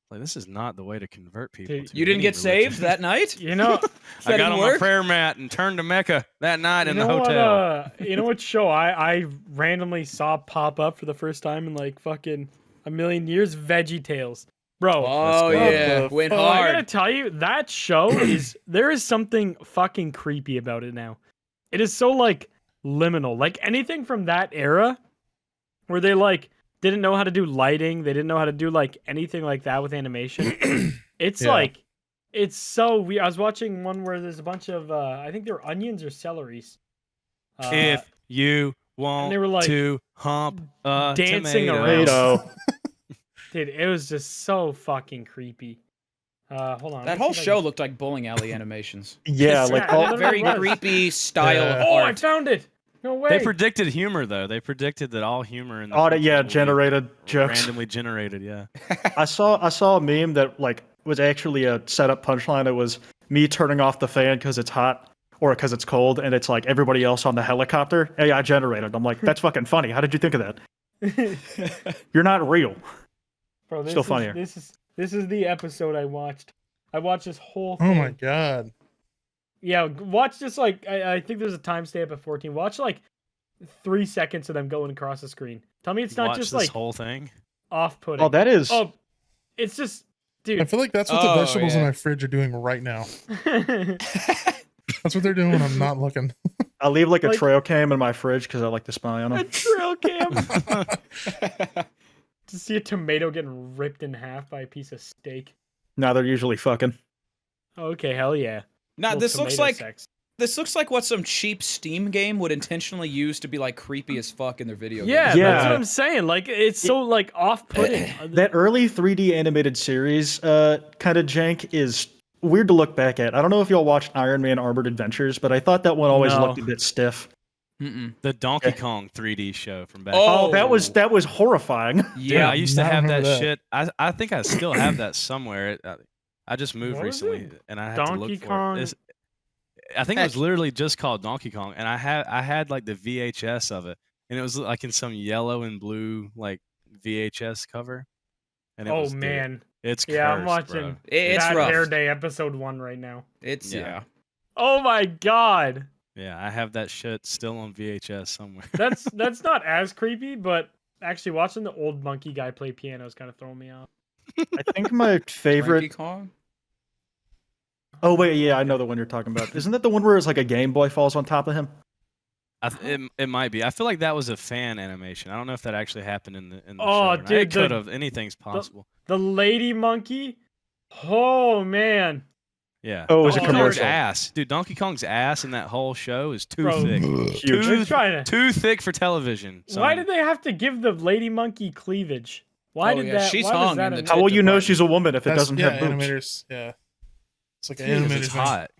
like, this is not the way to convert people. Dude, to You didn't any get religion. saved that night? You know, I That got didn't on work? my prayer mat and turned to Mecca that night you in know the hotel. what? You know what show I randomly saw pop up for the first time in like fucking a million years? Veggie Tales, bro. Oh, go. yeah. What the Went fuck? I gotta hard. tell you, that show is there is something fucking creepy about it now. It is so like liminal. Like anything from that era where they like didn't know how to do lighting, they didn't know how to do like anything like that with animation. It's Yeah. like it's so weird. I was watching one where there's a bunch of I think they're onions or celeries. If you want they were, like, to hump a dancing tomato. around. Tomato. Dude, it was just so fucking creepy. Hold on. That let me whole see if I show can- looked like bowling alley animations. Yeah, It's- like yeah, all, it Very was. creepy style Yeah. of Oh, I art. found it. No way. They predicted humor, though. They predicted that all humor in the all the, future yeah, will be generated jokes. randomly generated. Yeah. I saw a meme that like was actually a setup punchline. It was me turning off the fan because it's hot or because it's cold, and it's like everybody else on the helicopter. AI generated. I'm like, that's fucking funny. How did you think of that? You're not real. Bro, this Still is, funnier. This is the episode I watched. I watched this whole thing. Oh my god. Yeah, watch just like I think there's a timestamp at 14. Watch like 3 seconds of them going across the screen. Tell me it's not Watch just this like whole thing. off-putting. Oh, that is. Oh, it's just, I dude. feel like that's what the Oh, vegetables in yeah. my fridge are doing right now. That's what they're doing when I'm not looking. I leave like a like- trail cam in my fridge because I like to spy on a them. trail cam. To see a tomato getting ripped in half by a piece of steak. Now they're usually fucking. Okay, hell yeah. Now Little this looks tomato like sex. this looks like what some cheap Steam game would intentionally use to be like creepy as fuck in their video Yeah, games. that's Yeah. what I'm saying. Like it's so like off-putting. That early 3D animated series kind of jank is weird to look back at. I don't know if y'all watched Iron Man Armored Adventures, but I thought that one always No. looked a bit stiff. Mm-mm. The Donkey Kong 3D show from back. Oh. Oh, that was horrifying. Yeah, I used to not have that, remember that. shit. I think I still have that somewhere. I just moved What was recently, it? and I had Donkey to look for Kong? it. I think it was Heck. literally just called Donkey Kong, and I had like the VHS of it, and it was like in some yellow and blue like VHS cover. And it Oh was, dude, man. it's Yeah, I'm cursed, watching bro. It's Bad rough. Hair Day episode 1 right now. It's Yeah. yeah. Oh my god. Yeah, I have that shit still on VHS somewhere. That's not as creepy, but actually watching the old monkey guy play piano is kind of throwing me off. I think my favorite. Donkey Kong. Oh wait, yeah, I know the one you're talking about. Isn't that the one where it's like a Game Boy falls on top of him? It might be. I feel like that was a fan animation. I don't know if that actually happened in the Oh, show. dude, It could have. Anything's possible. The lady monkey. Oh man. Yeah. Oh, it was a Donkey Kong's commercial. ass, dude. Donkey Kong's ass in that whole show is too Bro. thick. Huge. They're trying to. Too thick for television. Why son. did they have to give the lady monkey cleavage? Why Oh, did yeah, that? she's why was hung that in a- the How will you know department. she's a woman if it That's- doesn't yeah, have boobs? animators. Yeah, it's like an Jesus, animator It's thing. hot.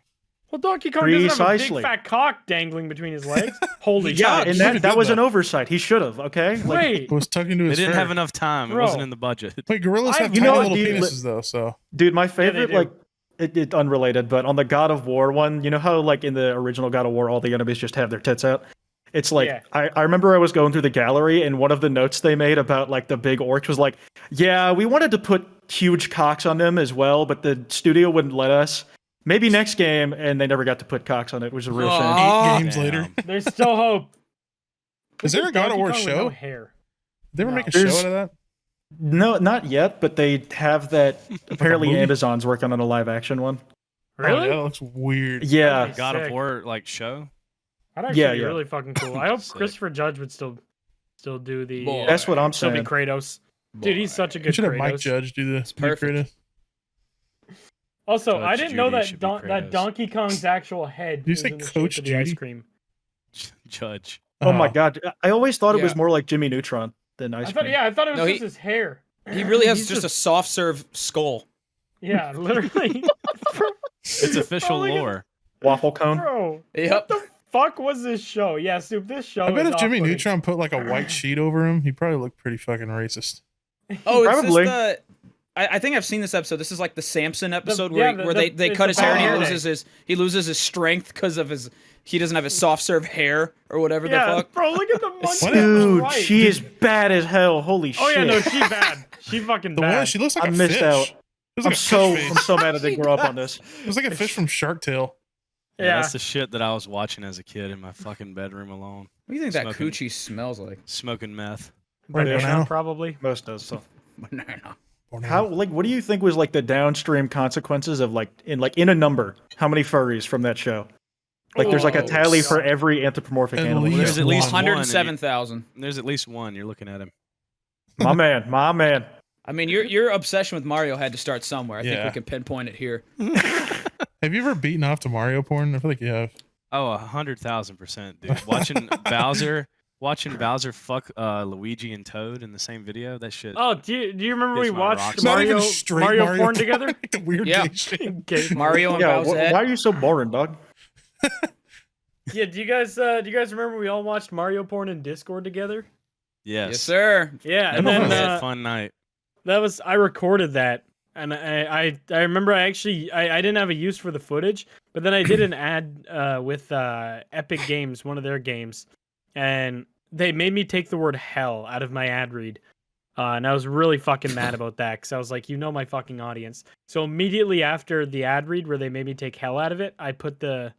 Well, Donkey Kong doesn't have a Precisely. big fat cock dangling between his legs. Holy Yeah, shit! and Should've that did was that. an oversight. He should have. Okay. Like, Wait, It was tucked into They his didn't fur. have enough time. It Bro. wasn't in the budget. Wait, gorillas I- have you tiny know, little dude, penises though, so dude, my they favorite, do. like, it unrelated, but on the God of War one, you know how like in the original God of War, all the enemies just have their tits out. It's like Yeah. I remember I was going through the gallery, and one of the notes they made about like the big orcs was like, yeah, we wanted to put huge cocks on them as well, but the studio wouldn't let us. Maybe next game, and they never got to put cocks on it, which is a real shame. Aw. 8 games Damn. later. there's still hope. Is there a God of Donkey War Kong with show? No hair. Did they ever No. make a show There's- out of that? No, not yet, but they have that. Apparently, movie? Amazon's working on a live action one. Really? Oh, yeah, that looks weird. Yeah, Nice. God of Sick. War like show. That'd actually Yeah, be yeah. really fucking cool. I hope Sick. Christopher Judge would still do the. Boy. that's what I'm still be saying. Kratos. Dude, he's such a You good should have Kratos. Mike Judge do the perfect. Kratos. Also, I Judge didn't know Judy should that be that Kratos. Donkey Kong's actual head you was say in the shape Coach of the ice Judy? cream. Judge. Oh my Oh. god, I always thought it was Yeah. more like Jimmy Neutron than I ice thought, cream. yeah, I thought it was No, just his hair. He really has He's just a soft serve skull. Yeah, literally. It's official look at- lore. Waffle cone. Bro, Yep. fuck was this show? Yeah, Soup, this show. I bet is if Jimmy off-putting. Neutron put like a white sheet over him, he'd probably look pretty fucking racist. Oh, it's Probably. just the. I think I've seen this episode. This is like the Samson episode yeah, where they it's cut the his hair and bad he loses his strength because of he doesn't have his soft serve hair or whatever Yeah, the fuck. bro, look at the monkey. What? on the Dude, right. she is bad as hell. Holy Oh shit. yeah, no, she bad. She fucking The bad. one, she looks like I a missed fish. out. It was I'm like a so fish I'm face. so mad I didn't grow up on this. It was like a fish from Shark Tale. Yeah, Yeah. that's the shit that I was watching as a kid in my fucking bedroom alone, What do you think that Smoking. coochie smells like? smoking meth. Banana, Banana. probably. Most does. So Banana. how like what do you think was like the downstream consequences of like in a number? How many furries from that show? Like there's like a Oh, tally for God. every anthropomorphic At animal. least There's at least one. 107,000. There's at least one. You're looking at him. My man, my man. I mean, your obsession with Mario had to start somewhere. I think Yeah. we can pinpoint it here. Have you ever beaten off to Mario porn? I feel like you have. Oh, 100,000%, dude. Watching Bowser fuck Luigi and Toad in the same video. That shit. Oh, do you remember we Gets my watched rocks. It's not Mario even straight Mario porn together? Like the weird Yeah. gay shit. Gay Mario and Yeah, Bowser. why are you so boring, dog? Yeah, do you guys remember we all watched Mario porn in Discord together? Yes. Yes, sir. Yeah, That and was then a fun night. that was I recorded that, and I remember I didn't have a use for the footage, but then I did an ad with Epic Games, one of their games, and they made me take the word hell out of my ad read. And I was really fucking mad about that because I was like, you know my fucking audience. So immediately after the ad read where they made me take hell out of it, I put the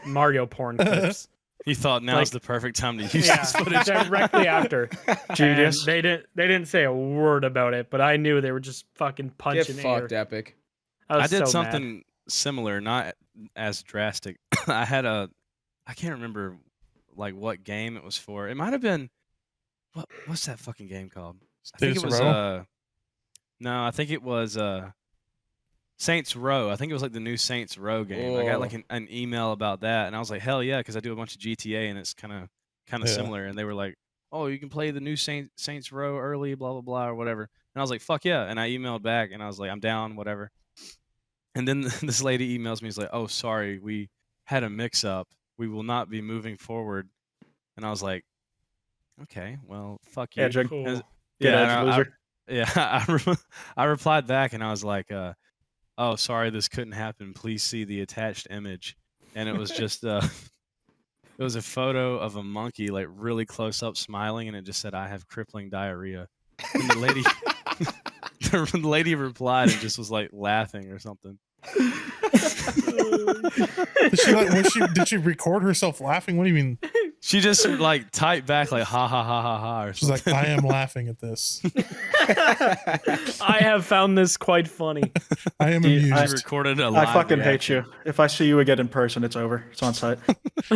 Mario porn clips. He thought now's Like- the perfect time to use Yeah, this footage. directly after. Genius. And they didn't say a word about it, but I knew they were just fucking Get punching air. fucked, Epic. I, was I did so something similar, not as drastic. I can't remember like what game it was for. It might have been what's that fucking game called? I think it Status was Row? no, I think it was Saints Row. I think it was like the new Saints Row game. I got like an email about that, and I was like, hell yeah, because I do a bunch of GTA, and it's kind of Yeah. similar. And they were like, oh, you can play the new Saints Row early, blah blah blah, or whatever. And I was like, fuck yeah, and I emailed back, and I was like, I'm down, whatever. And then this lady emails me, he's like, oh, sorry, we had a mix-up. We will not be moving forward. And I was like, okay, well, fuck you. Yeah, Jig. Cool. Good Yeah, edge, and loser. I replied back and I was like, "Oh, sorry, this couldn't happen. Please see the attached image." And it was just it was a photo of a monkey like really close up smiling, and it just said, "I have crippling diarrhea." And the lady the lady replied and just was like laughing or something. Did she record herself laughing? What do you mean? She just like typed back like ha ha ha ha ha or She's something. like, I am laughing at this. I have found this quite funny. I am Dude, She amused. recorded a live I fucking hate reaction. you. If I see you again in person, it's over. It's on site.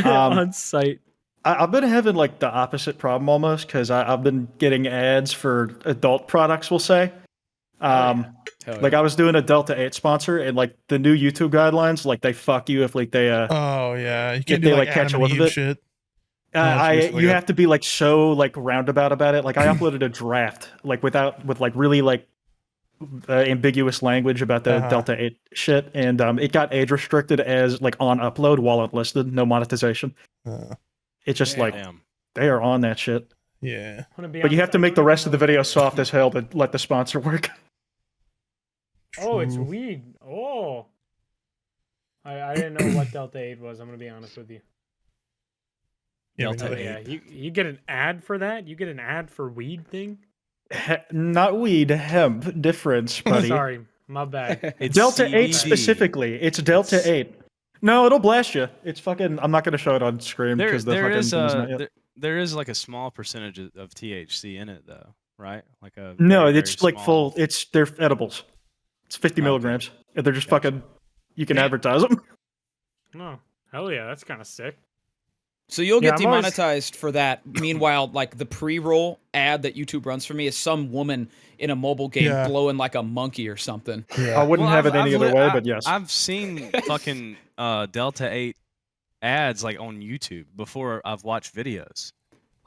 On site. I've been having like the opposite problem almost because I've been getting ads for adult products. We'll say, Hell like yeah. I was doing a Delta 8 sponsor, and like the new YouTube guidelines, like they fuck you if like they Oh yeah, you can't If do they, like like, catch Adam a and whiff of Eve it. shit. Yeah, I seriously, you like have to be like so like roundabout about it. Like I uploaded a draft like with like really like ambiguous language about the Delta 8 shit, and it got age restricted as like on upload while unlisted, no monetization. It's just like Damn. they are on that shit. Yeah. But you have to make the rest of the video soft as hell to let the sponsor work. Oh, it's True. weed. Oh. I didn't know what Delta 8 was. I'm going to be honest with you. Yeah, we Delta know Yeah, that. you get an ad for that? You get an ad for weed thing? Not weed, hemp. Difference, buddy. Sorry, my bad. It's Delta 8 CBD. specifically. It's Delta 8. No, it'll blast you. It's fucking. I'm not gonna show it on screen There, because the there fucking is thing's not yet. there is like a small percentage of THC in it though, right? Like a No, very, it's very like small- full. They're edibles. It's 50 Okay. milligrams. And they're just Gotcha. fucking. You can advertise them. No. Hell yeah, that's kind of sick. So you'll Yeah, get I'm always- demonetized for that. Meanwhile, like the pre-roll ad that YouTube runs for me is some woman in a mobile game Yeah. blowing like a monkey or something. I Yeah. wouldn't Well, have it I've any other lit- way, I- but yes. I've seen fucking Delta 8 ads like on YouTube before I've watched videos.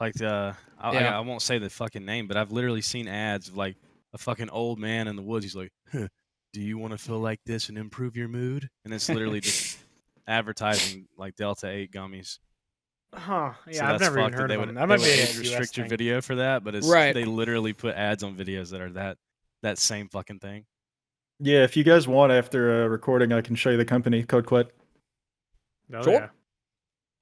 Like Yeah. I won't say the fucking name, but I've literally seen ads of like a fucking old man in the woods. He's like, huh, "Do you want to feel like this and improve your mood?" And it's literally just advertising like Delta 8 gummies. Huh. Yeah, So I've that's never even fucked heard they of would, them. they That might would be a age US restrict your thing. video for that, but it's Right. they literally put ads on videos that are that same fucking thing. Yeah, if you guys want after recording, I can show you the company code Kwite. Oh, Sure. yeah.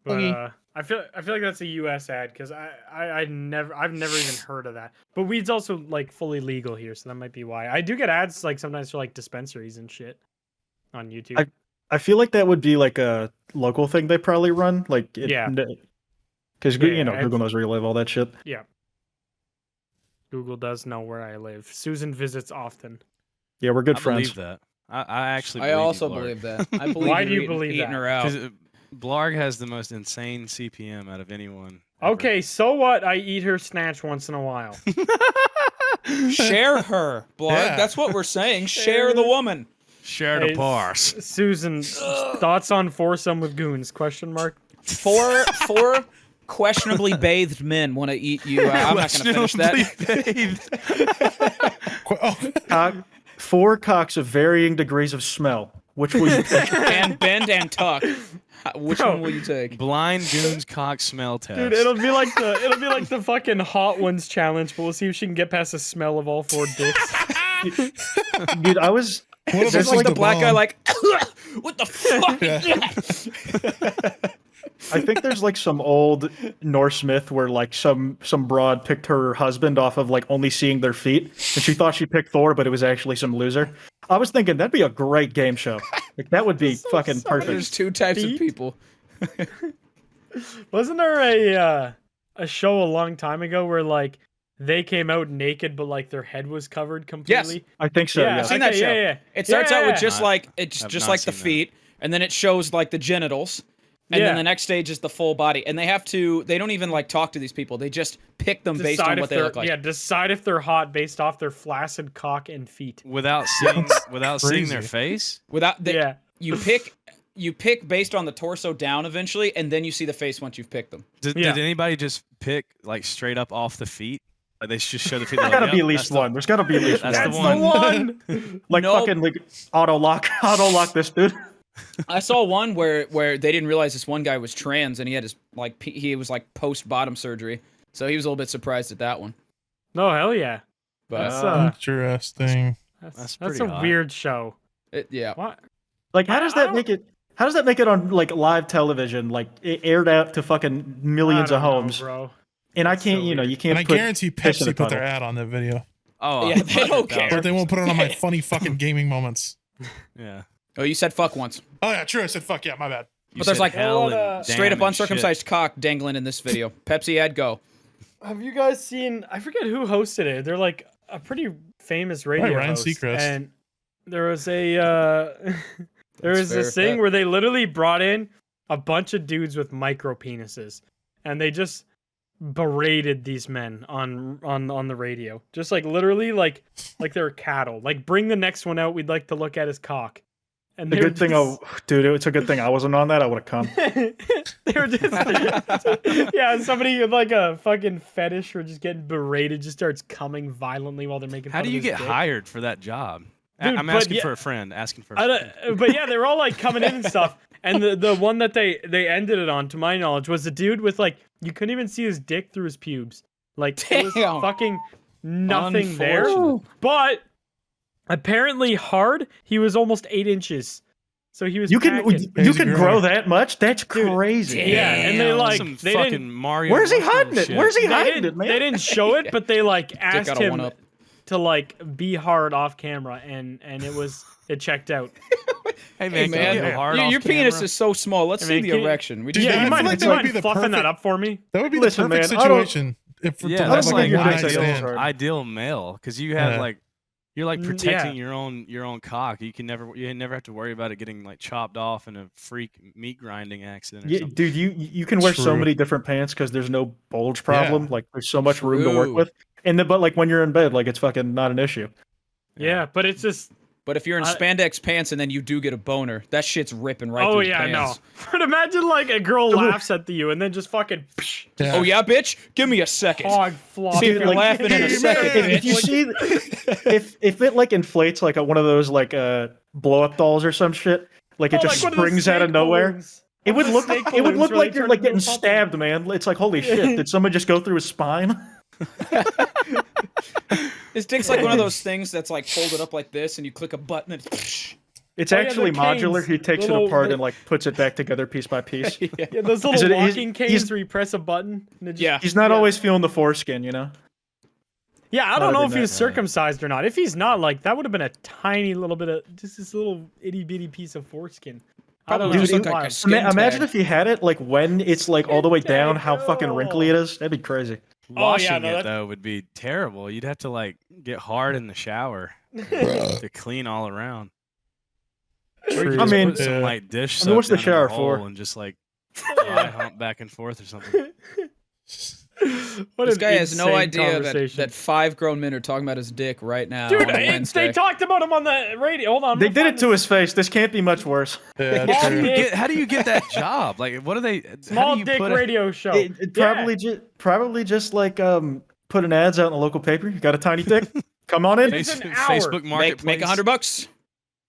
But Okay. I feel like that's a US ad because I've never even heard of that. But weed's also like fully legal here, so that might be why. I do get ads like sometimes for like dispensaries and shit on YouTube. I feel like that would be like a local thing they probably run. Like, Yeah. Because Yeah, you know it's- Google knows where you live, all that shit. Yeah. Google does know where I live. Susan visits often. Yeah, we're good I friends. believe that. I actually. I believe you, also Blarg. believe that. I believe Why you're do you eating, believe eating that? her out. Because Blarg has the most insane CPM out of anyone. ever. Okay, so what? I eat her snatch once in a while. Share her, Blarg. Yeah. That's what we're saying. Share the woman. Share Hey, the parse. Susan, thoughts on foursome with goons? Question mark. Four questionably bathed men want to eat you. I'm not going to finish that. Oh, 4 cocks of varying degrees of smell. Which will you pick? And bend and tuck. Which Bro. one will you take? Blind Goons cock smell test. Dude, it'll be like the fucking Hot Ones challenge, but we'll see if she can get past the smell of all 4 dicks. Dude, I was. what if There's it's like the the black guy, bomb? like, what the fuck is that? I think there's like some old Norse myth where like some broad picked her husband off of like only seeing their feet, and she thought she picked Thor, but it was actually some loser. I was thinking that'd be a great game show. Like that would be fucking There's perfect. 2 types of Feet? people. Wasn't there a show a long time ago where like they came out naked, but like their head was covered completely? I think so. Yeah, Yeah. I've seen that okay, show. yeah. It starts out with Yeah. just I- like it's I've just not like the seen that. feet, and then it shows like the genitals, and Yeah. then the next stage is the full body. And they don't even like talk to these people. They just pick them based on Decide what if they they're look like. yeah, decide if they're hot based off their flaccid cock and feet. without seeing seeing their Crazy. face. Without the, Yeah. you pick based on the torso down eventually, and then you see the face once you've picked them. Did Yeah. anybody just pick like straight up off the feet? Like they just show the feet. There's they're gotta like, be "Yep, at least that's the- one. There's gotta be at least That's one. the one. Like Nope. fucking like auto lock this dude. I saw one where they didn't realize this one guy was trans, and he had his he was like post bottom surgery, so he was a little bit surprised at that one. No, hell yeah. But That's Interesting. that's That's a pretty hot. weird show. yeah. What? Like how does I that don't- make it? How does that make it on like live television? Like it aired out to fucking millions I of don't know, homes, bro. and I It's can't. so You know, weird. you And can't I put guarantee piss in a Pepsi put their puddle. ad on that video. Oh, Yeah, they don't care. But they won't put it on my funny fucking gaming moments. Yeah. Oh, you said fuck once. Oh yeah, true. I said fuck yeah, my bad. But there's said like hell and straight damn up and shit. uncircumcised cock dangling in this video. Pepsi ad, go. Have you guys seen? I forget who hosted it. They're like a pretty famous radio Ryan host, Seacrest. and there was a there was fair this thing bet. where they literally brought in a bunch of dudes with micro penises, and they just berated these men on the radio, just like literally like they're cattle. Like, bring the next one out. We'd like to look at his cock. And The good thing, dude, it's a good thing I wasn't on that. I would have come. they were just yeah, somebody with like a fucking fetish for just getting berated just starts coming violently while they're making How fun do of you his get dick. hired for that job? Dude, I'm but asking yeah- for a friend. Asking for a I friend. don't, but yeah, they were all like coming in and stuff. And the one that they ended it on, to my knowledge, was the dude with like, you couldn't even see his dick through his pubes. Like, there was Damn. fucking nothing there. Unfortunate. But apparently hard, he was almost 8 inches. So he was You can packing. you can grow that much? That's Dude, crazy. Yeah, and they Damn. like Some they fucking didn't Mario. Where's he Mushroom hiding it? shit. Where's he they hiding didn't, it, man? they didn't show it, but they like asked got a him one-up. to like be hard off camera, and it checked out. Hey Hey man, can man, you get hard your off penis camera? is so small. Let's I see mean, the can you- erection. We Dude, just yeah, You I mind, feel like you that would mind be the fluffing that perfect- up for me? That would be Listen, the perfect man, I don't- situation. If Yeah, to that's have like like a a good one night night stand. stand. ideal male because you have Yeah. like you're like Mm, protecting yeah. your own cock. You never have to worry about it getting like chopped off in a freak meat grinding accident or Yeah, something. dude, you can wear so True. many different pants because there's no bulge problem. Yeah. Like there's so much room to work True. with. And then, but like when you're in bed, like it's fucking not an issue. Yeah, but it's just. But if you're in I- spandex pants and then you do get a boner, that shit's ripping right Oh through yeah, the no. pants. But imagine like a girl laughs at you and then just fucking Yeah. Oh yeah, bitch? Give me a second. hog flop. See if you're like, laughing in a hey, second, man, If you bitch. see, if it like inflates like one of those like blow up dolls or some shit, like it Oh, just like one of the springs out of snake nowhere. balloons. It One would of the look snake it would balloons look where like they you're turn like into a getting puppet. stabbed, man. It's like holy shit! Did someone just go through his spine? His dick's like one of those things that's like folded up like this, and you click a button and It's Oh, yeah, actually the modular. canes. He takes Little- it apart and like puts it back together piece by piece. Yeah, those Is little it- walking he's- canes where you press a button. And it just, Yeah. He's not Yeah. always feeling the foreskin, you know. Yeah, I Not don't know every if he was night. circumcised or not. If he's not, like, that would have been a tiny little bit of just this little itty bitty piece of foreskin. I don't Probably know. just It's look like a wild. skin Imagine tag. if he had it like when it's like all the way Skin down, tag, how fucking wrinkly it oh. is. That'd be crazy. Washing no, it that- though would be terrible. You'd have to like get hard in the shower to clean all around. Or you could I just mean- put some Yeah. like dish I mean, what's soap the down in shower hole for? and just like dry hump back and forth or something. What This an guy has no insane idea that, conversation. that 5 grown men are talking about his dick right now. Dude, on a Wednesday. they talked about him on the radio. Hold on. I'm They gonna did find it to his face. This can't be much worse. Yeah, Small true. dick. How do you get that job? Like, what are they? how Small do you dick put radio show. It probably just like put an ads out in the local paper. You got a tiny dick? Come on in. It's an hour. Facebook Marketplace. Make $100.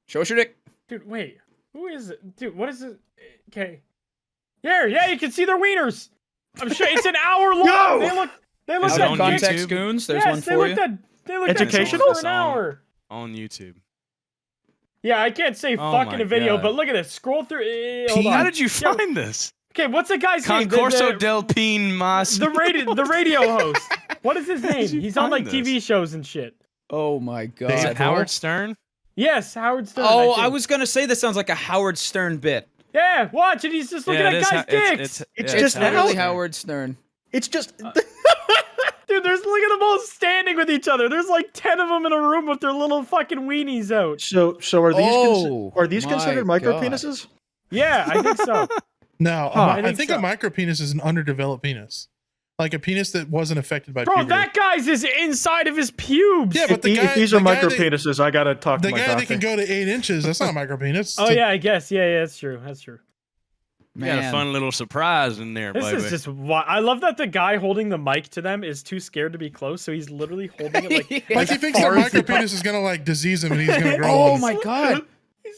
Show us your dick. Dude, wait. Who is it? Dude, what is it? Okay. Yeah, you can see their wieners. I'm sure it's an hour long. Yo! They look Is it at on dick. Context YouTube? Goons, there's Yes, one they for looked you. at they looked Educational? at for an hour. on YouTube. Yeah, I can't say Oh fucking my a video, God. but look at it. Scroll through. Hold How on. did you find this? Okay, what's the guy's name? Concorso del Pin Mas. The radio host. What is his name? you He's on like find TV this? shows and shit. Oh my god. Is it Dave Howard Stern? Yes, Howard Stern. Oh, I I think. was gonna say this sounds like a Howard Stern bit. Yeah, watch it. He's just looking Yeah, it at is guys' Ha- it's- dicks. It's yeah, just Howard Literally Stern. Howard Stern. It's just Dude, look at them all standing with each other. There's like 10 of them in a room with their little fucking weenies out. so are these Oh, are these my considered micro God. penises? Yeah, I think so. No, I I think think so. a micro penis is an underdeveloped penis, like a penis that wasn't affected by Bro, puberty. that guy's is inside of his pubes. Yeah, but the guy, If these are the guy micro that- penises, I gotta talk to the my guy doctor. that can go to 8 inches, that's not a micro penis. Oh yeah, I guess. Yeah, that's true. That's true. You got a fun little surprise in there, This baby. is just why I love that the guy holding the mic to them is too scared to be close, so he's literally holding it like. Like he thinks far that as micro he- penis is gonna like disease him and he's gonna grow. Oh one. my god.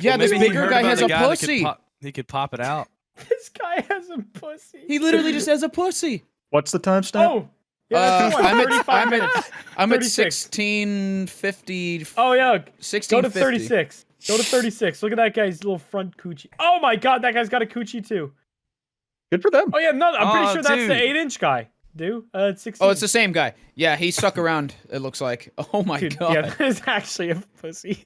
Yeah, this Maybe you bigger heard guy about has the a guy that could pussy. He could pop it out. This guy has a pussy. He literally just has a pussy. What's the timestamp? Oh, yeah, that's the one. I'm at 35 minutes. I'm at 36. 1650. Oh yeah, go to 1650. 36. Go to 36. Look at that guy's little front coochie. Oh my god, that guy's got a coochie too. Good for them. Oh yeah, no, I'm pretty Oh, sure that's the dude. 8-inch guy. Dude, it's 16. Oh, it's the same guy. Yeah, he stuck around. It looks like. Oh my Dude, god. yeah, that is actually a pussy.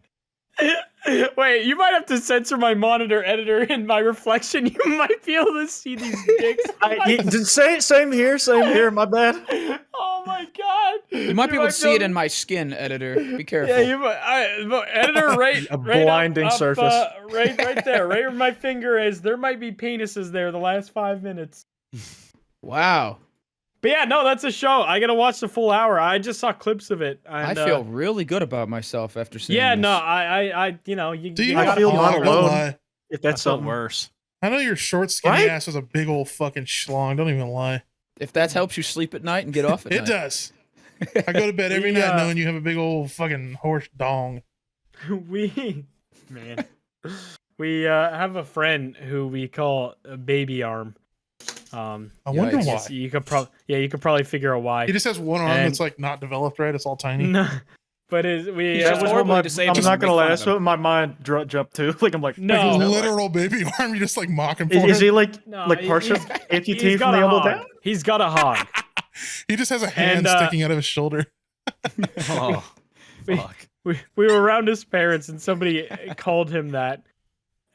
Wait, you might have to censor my monitor editor and my reflection. You might be able to see these dicks. Same here. My bad. Oh my god! You might be able to see it in my skin, editor. Be careful. Yeah, you might. Editor, right, A right blinding up, surface. right there, right where my finger is. There might be penises there. The last 5 minutes. Wow. But yeah, no, that's a show. I gotta watch the full hour. I just saw clips of it. And, I feel really good about myself after seeing Yeah, this. no, I, you know, you. Do you I gotta feel lie, not don't alone. lie. If I that's felt something worse. I know your short, skinny Right? ass was a big old fucking schlong. Don't even lie. If that helps you sleep at night and get off at It night. does. I go to bed every We, night knowing you have a big old fucking horse dong. we, man, we have a friend who we call Baby Arm. I wonder Yikes. why. Yes, you could probably figure out why. He just has one arm And- that's like not developed right. It's all tiny. No, but we He's That just was what horribly my, disabled I'm not and gonna make lie. fun That's of him. what my mind jumped to. Like I'm like, No. Like his is that literal baby arm. You just like mock him for Is it. he like No, partial he's amputee got from the a elbow hog. down? He's got a hog. He just has a hand And, sticking out of his shoulder. Oh, We- fuck. we were around his parents and somebody called him that,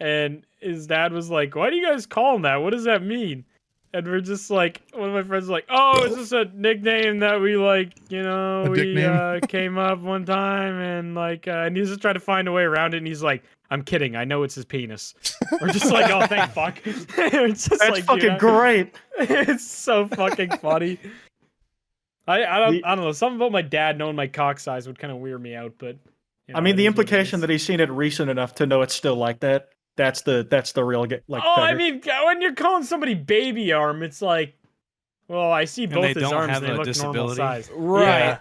and his dad was like, "Why do you guys call him that? What does that mean?" And we're just like, one of my friends was like, "Oh, it's just a nickname that we like, you know, A we dickname? came up one time and like, and he's just trying to find a way around it." And he's like, "I'm kidding. I know it's his penis." We're just like, "Oh, thank fuck." It's just That's like, fucking dude, great. it's so fucking funny. I don't know. Something about my dad knowing my cock size would kind of weird me out, but you know, I mean, it the is what it implication is. that he's seen it recent enough to know it's still like that. That's the real like. Oh, I fetish. mean, when you're calling somebody baby arm, it's like, well, I see both they his don't arms have and they a look normal disability? size. Right.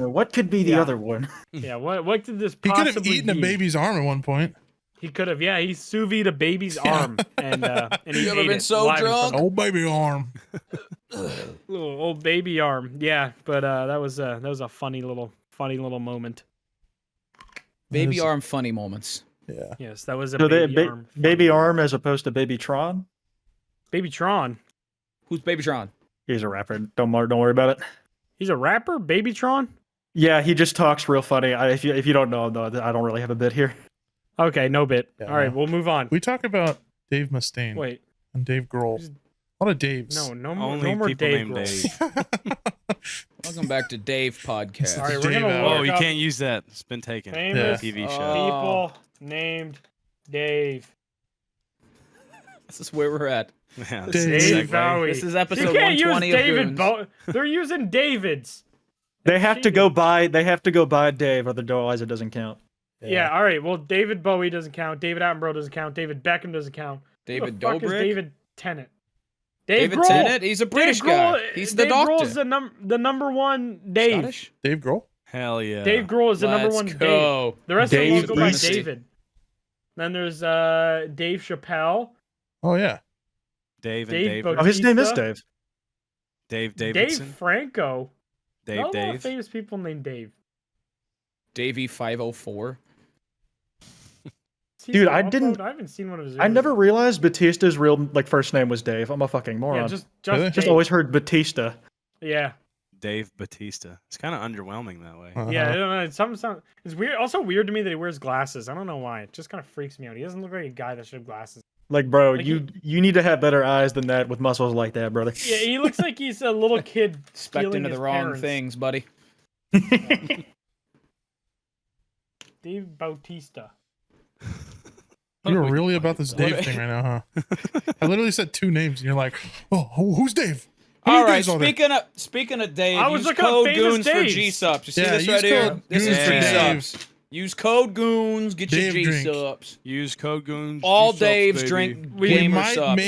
What could be the Yeah. other one? Yeah. What did this He possibly could have eaten a be? baby's arm at one point. He could have. Yeah, he sous vide a baby's arm and he You ever ate been it so live in front drunk? of Old baby arm. little old baby arm. Yeah, but that was a funny little moment. Baby That is- arm funny moments. Yeah. Yes, that was a So baby arm. funny baby moment. arm as opposed to baby Tron. Baby Tron. Who's Babytron? He's a rapper. Don't worry about it. He's a rapper. Baby Tron. Yeah, he just talks real funny. If you don't know him though, I don't really have a bit here. Okay, no bit. Yeah, All right, no. we'll move on. We talk about Dave Mustaine Wait, and Dave Grohl. Who's- A lot of Daves. no Only more people Dave named Grohl. Dave. Welcome back to Dave Podcast. All right, we're Dave gonna out. Oh, look you up can't use that. It's been taken. famous TV show. Oh. people named Dave. This is where we're at. Yeah, Dave that's a Dave segue. Bowie. This is You episode can't use 120 of David Goons. Bowie. They're using David's. They have to go cheating. by. They have to go by Dave, otherwise it doesn't count. Yeah. All right. Well, David Bowie doesn't count. David Attenborough doesn't count. David Beckham doesn't count. David Who the fuck is Dobrik? David Tennant. David Grohl. Tennant? He's a British Dave Grohl, guy. He's the Dave doctor. Grohl's the number one Dave. Scottish? Dave Grohl. Hell yeah. Dave Grohl is the number Let's one Dave. go. The rest of them all Dave go by Easy. David. Then there's Dave Chappelle. Oh yeah. Dave and Dave Dave. Bautista. Oh, his name is Dave. Dave Dave Davidson. Franco. Dave Not a lot of Dave. famous people named Dave. Davey 504. Is he Dude, still I up, didn't- though? I haven't seen one of his. I never interviews. realized Batista's real first name was Dave. I'm a fucking moron. Yeah, just Really? Just Dave. always heard Batista. Yeah, Dave Batista. It's kind of underwhelming that way. Uh-huh. yeah. I don't know. It's weird. Also weird to me that he wears glasses. I don't know why. It just kind of freaks me out. He doesn't look like a guy that should have glasses. Like, bro, Like you need to have better eyes than that with muscles like that, brother. Yeah, he looks like he's a little kid Specked stealing into the his wrong parents. things, buddy. Dave Bautista. You're really about this Dave What- thing right now, huh? I literally said two names, and you're like, "Oh, who's Dave?" Who All are right, Dave's on there? speaking of Dave, I was use looking up code famous Goons for Daves. G-Subs. You see Yeah, this use right here? code This Goons is for G-Subs. Use code Goons, get your Dave drink. G-Subs. Use code Goons. All G-Subs, Daves baby. drink We We gamer might, subs.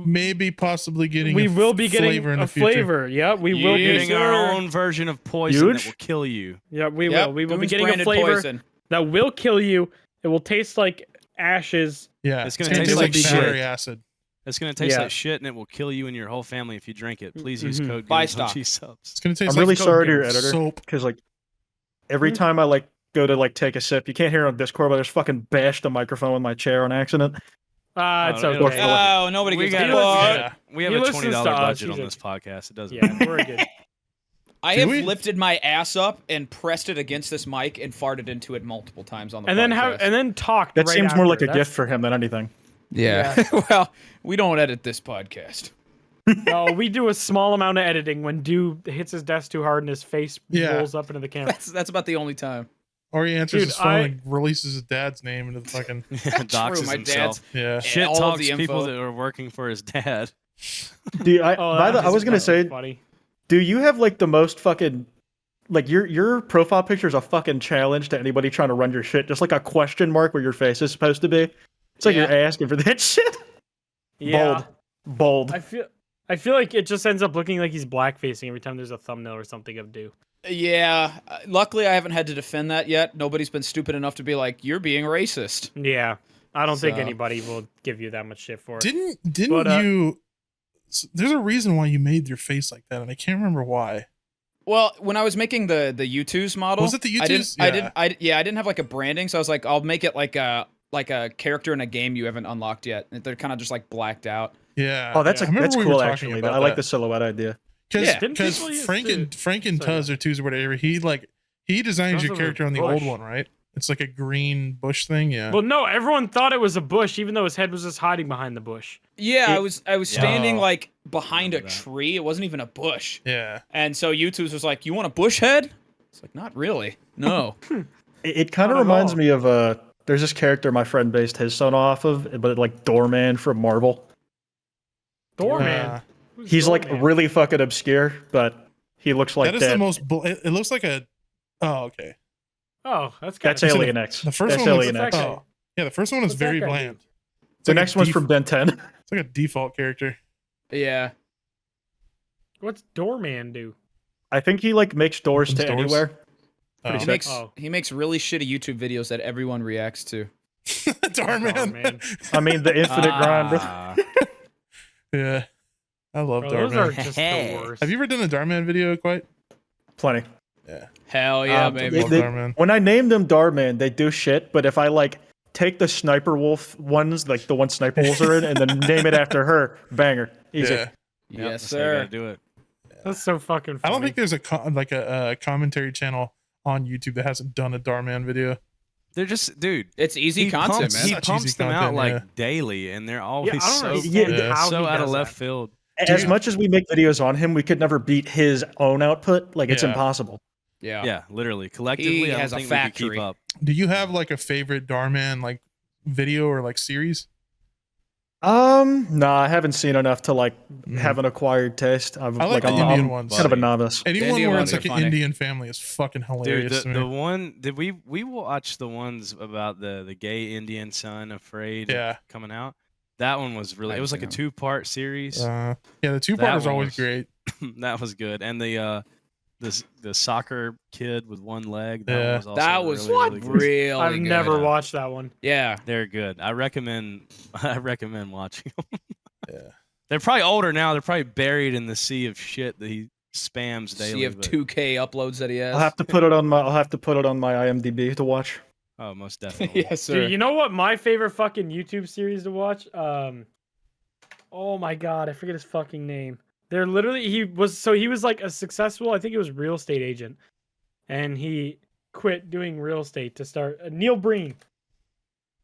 maybe, possibly getting. We a will be getting flavor in a the future. flavor. Yeah, we You're will be getting our sir. own version of poison that Huge? will kill you. Yeah, we Yep, will. We will be Goons getting a branded flavor poison. that will kill you. It will taste like ashes. Yeah, It's gonna gonna taste like battery shit. acid. It's gonna taste Yeah. like shit, and it will kill you and your whole family if you drink it. Please use Mhm. code Buy Goons on stock. G-Subs. It's gonna taste I'm like really code sorry to your Goons. editor soap. because like every time I like go to like take a sip, you can't hear it on Discord, but I just fucking bashed the microphone with my chair on accident. It's Oh, it'll- okay. Oh, nobody We gets got a it. fuck. Yeah. We have He a listens $20 to us, budget he's on a- this podcast. It doesn't Yeah, matter. we're good. I Do have we? lifted my ass up and pressed it against this mic and farted into it multiple times on the And podcast. then talked. That right seems more like after. a gift for him than anything. Yeah. Well, we don't edit this podcast. No, we do a small amount of editing when Dew hits his desk too hard and his face Yeah. rolls up into the camera. That's about the only time. Or he answers Dude, his phone I- and releases his dad's name into the fucking Doxes my himself. yeah. Shit all of talks the people info. that are working for his dad. Dude, Oh, I was gonna say, funny. do you have like the most fucking like your profile picture is a fucking challenge to anybody trying to run your shit? Just like a question mark where your face is supposed to be. It's like Yeah. you're asking for that shit. Yeah, Bold. I feel like it just ends up looking like he's blackfacing every time there's a thumbnail or something of Dew. Yeah. Luckily, I haven't had to defend that yet. Nobody's been stupid enough to be like, "You're being racist." Yeah, I don't think So- anybody will give you that much shit for it. Didn't But, you? There's a reason why you made your face like that, and I can't remember why. Well, when I was making the U2s model, Was it the I didn't, U2s? I didn't have like a branding, so I was like, I'll make it like a character in a game you haven't unlocked yet. They're kind of just like blacked out. Yeah. Oh, that's I remember that's we were cool talking actually. about I like that. the silhouette idea. Yeah. Didn't Because people used Frank and to- Tuz or Tuz or whatever, he designs Those your are character on the old bush. one, right? It's like a green bush thing, yeah. Well, no, everyone thought it was a bush, even though his head was just hiding behind the bush. Yeah, It- I was standing Oh. like behind a Remember that. tree. It wasn't even a bush. Yeah. And so U2s was like, "You want a bush head?" It's like, "Not really. No." It kind of Not at reminds all. me of there's this character my friend based his son off of, but like Doorman from Marvel. Doorman. Uh, Who's He's like Doorman? really fucking obscure, but he looks like that is that. the most. It looks like a. Oh, okay. Oh, that's kind That's of It's in Alien X. The first That's one was. Alien X. that guy? Oh, yeah. The first one was What's that very guy do? bland. It's The like a next one's def- from Ben 10. It's like a default character. Yeah. What's Doorman do? I think he like makes doors Opens to doors. anywhere. Oh. He sick. makes Oh. he makes really shitty YouTube videos that everyone reacts to. Darman. Darman. I mean, the infinite grind. Ah, Yeah. I love Bro, those Darman. are just the worst. Have you ever done a Darman video, Quite? Plenty. Yeah. Hell yeah, Um, baby. love they- Darman. When I name them Darman, they do shit. But if I like take the Sniper Wolf ones, like the one Sniper Wolves are in, and then name it after her, banger, easy. Yeah. yep, Yes, that's how you sir. gotta do it. That's so fucking I funny. don't think there's a commentary channel on YouTube that hasn't done a Darman video. They're just, dude. It's easy He content, pumps, man. he Such pumps easy them out content, like yeah. daily, and they're Yeah, always I don't so understand Yeah. how so he out of does left that. field. As much as we make videos on him, we could never beat his own output. Like it's Yeah. impossible. Yeah. Yeah, literally. Collectively, He I has a don't think we could keep factory. up. Do you have like a favorite Darman like video or like series? No, I haven't seen enough to like Mm. have an acquired taste. I like the I'm Indian ones. kind of a novice. Anyone Indian where ones it's are like an funny. Indian family is fucking Dude, hilarious. the to me. one did we watched the ones about the gay Indian son afraid Yeah. coming out. That one was really. I It was like a haven't seen 2-part series. Yeah, the two That part is one always was- great. That was good, and the soccer kid with one leg. That Yeah. one was also That was really, really good. really I've good. never watched that one. Yeah. They're good. I recommend. I recommend watching them. Yeah. They're probably older now. They're probably buried in the sea of shit that he spams daily. Sea of but- 2K uploads that he has. I'll have to put it on my IMDb to watch. Oh, most definitely. Yes, sir. Dude, you know what my favorite fucking YouTube series to watch? Oh my god, I forget his fucking name. They're literally he was like a successful, I think it was real estate agent, and he quit doing real estate to start Neil Breen.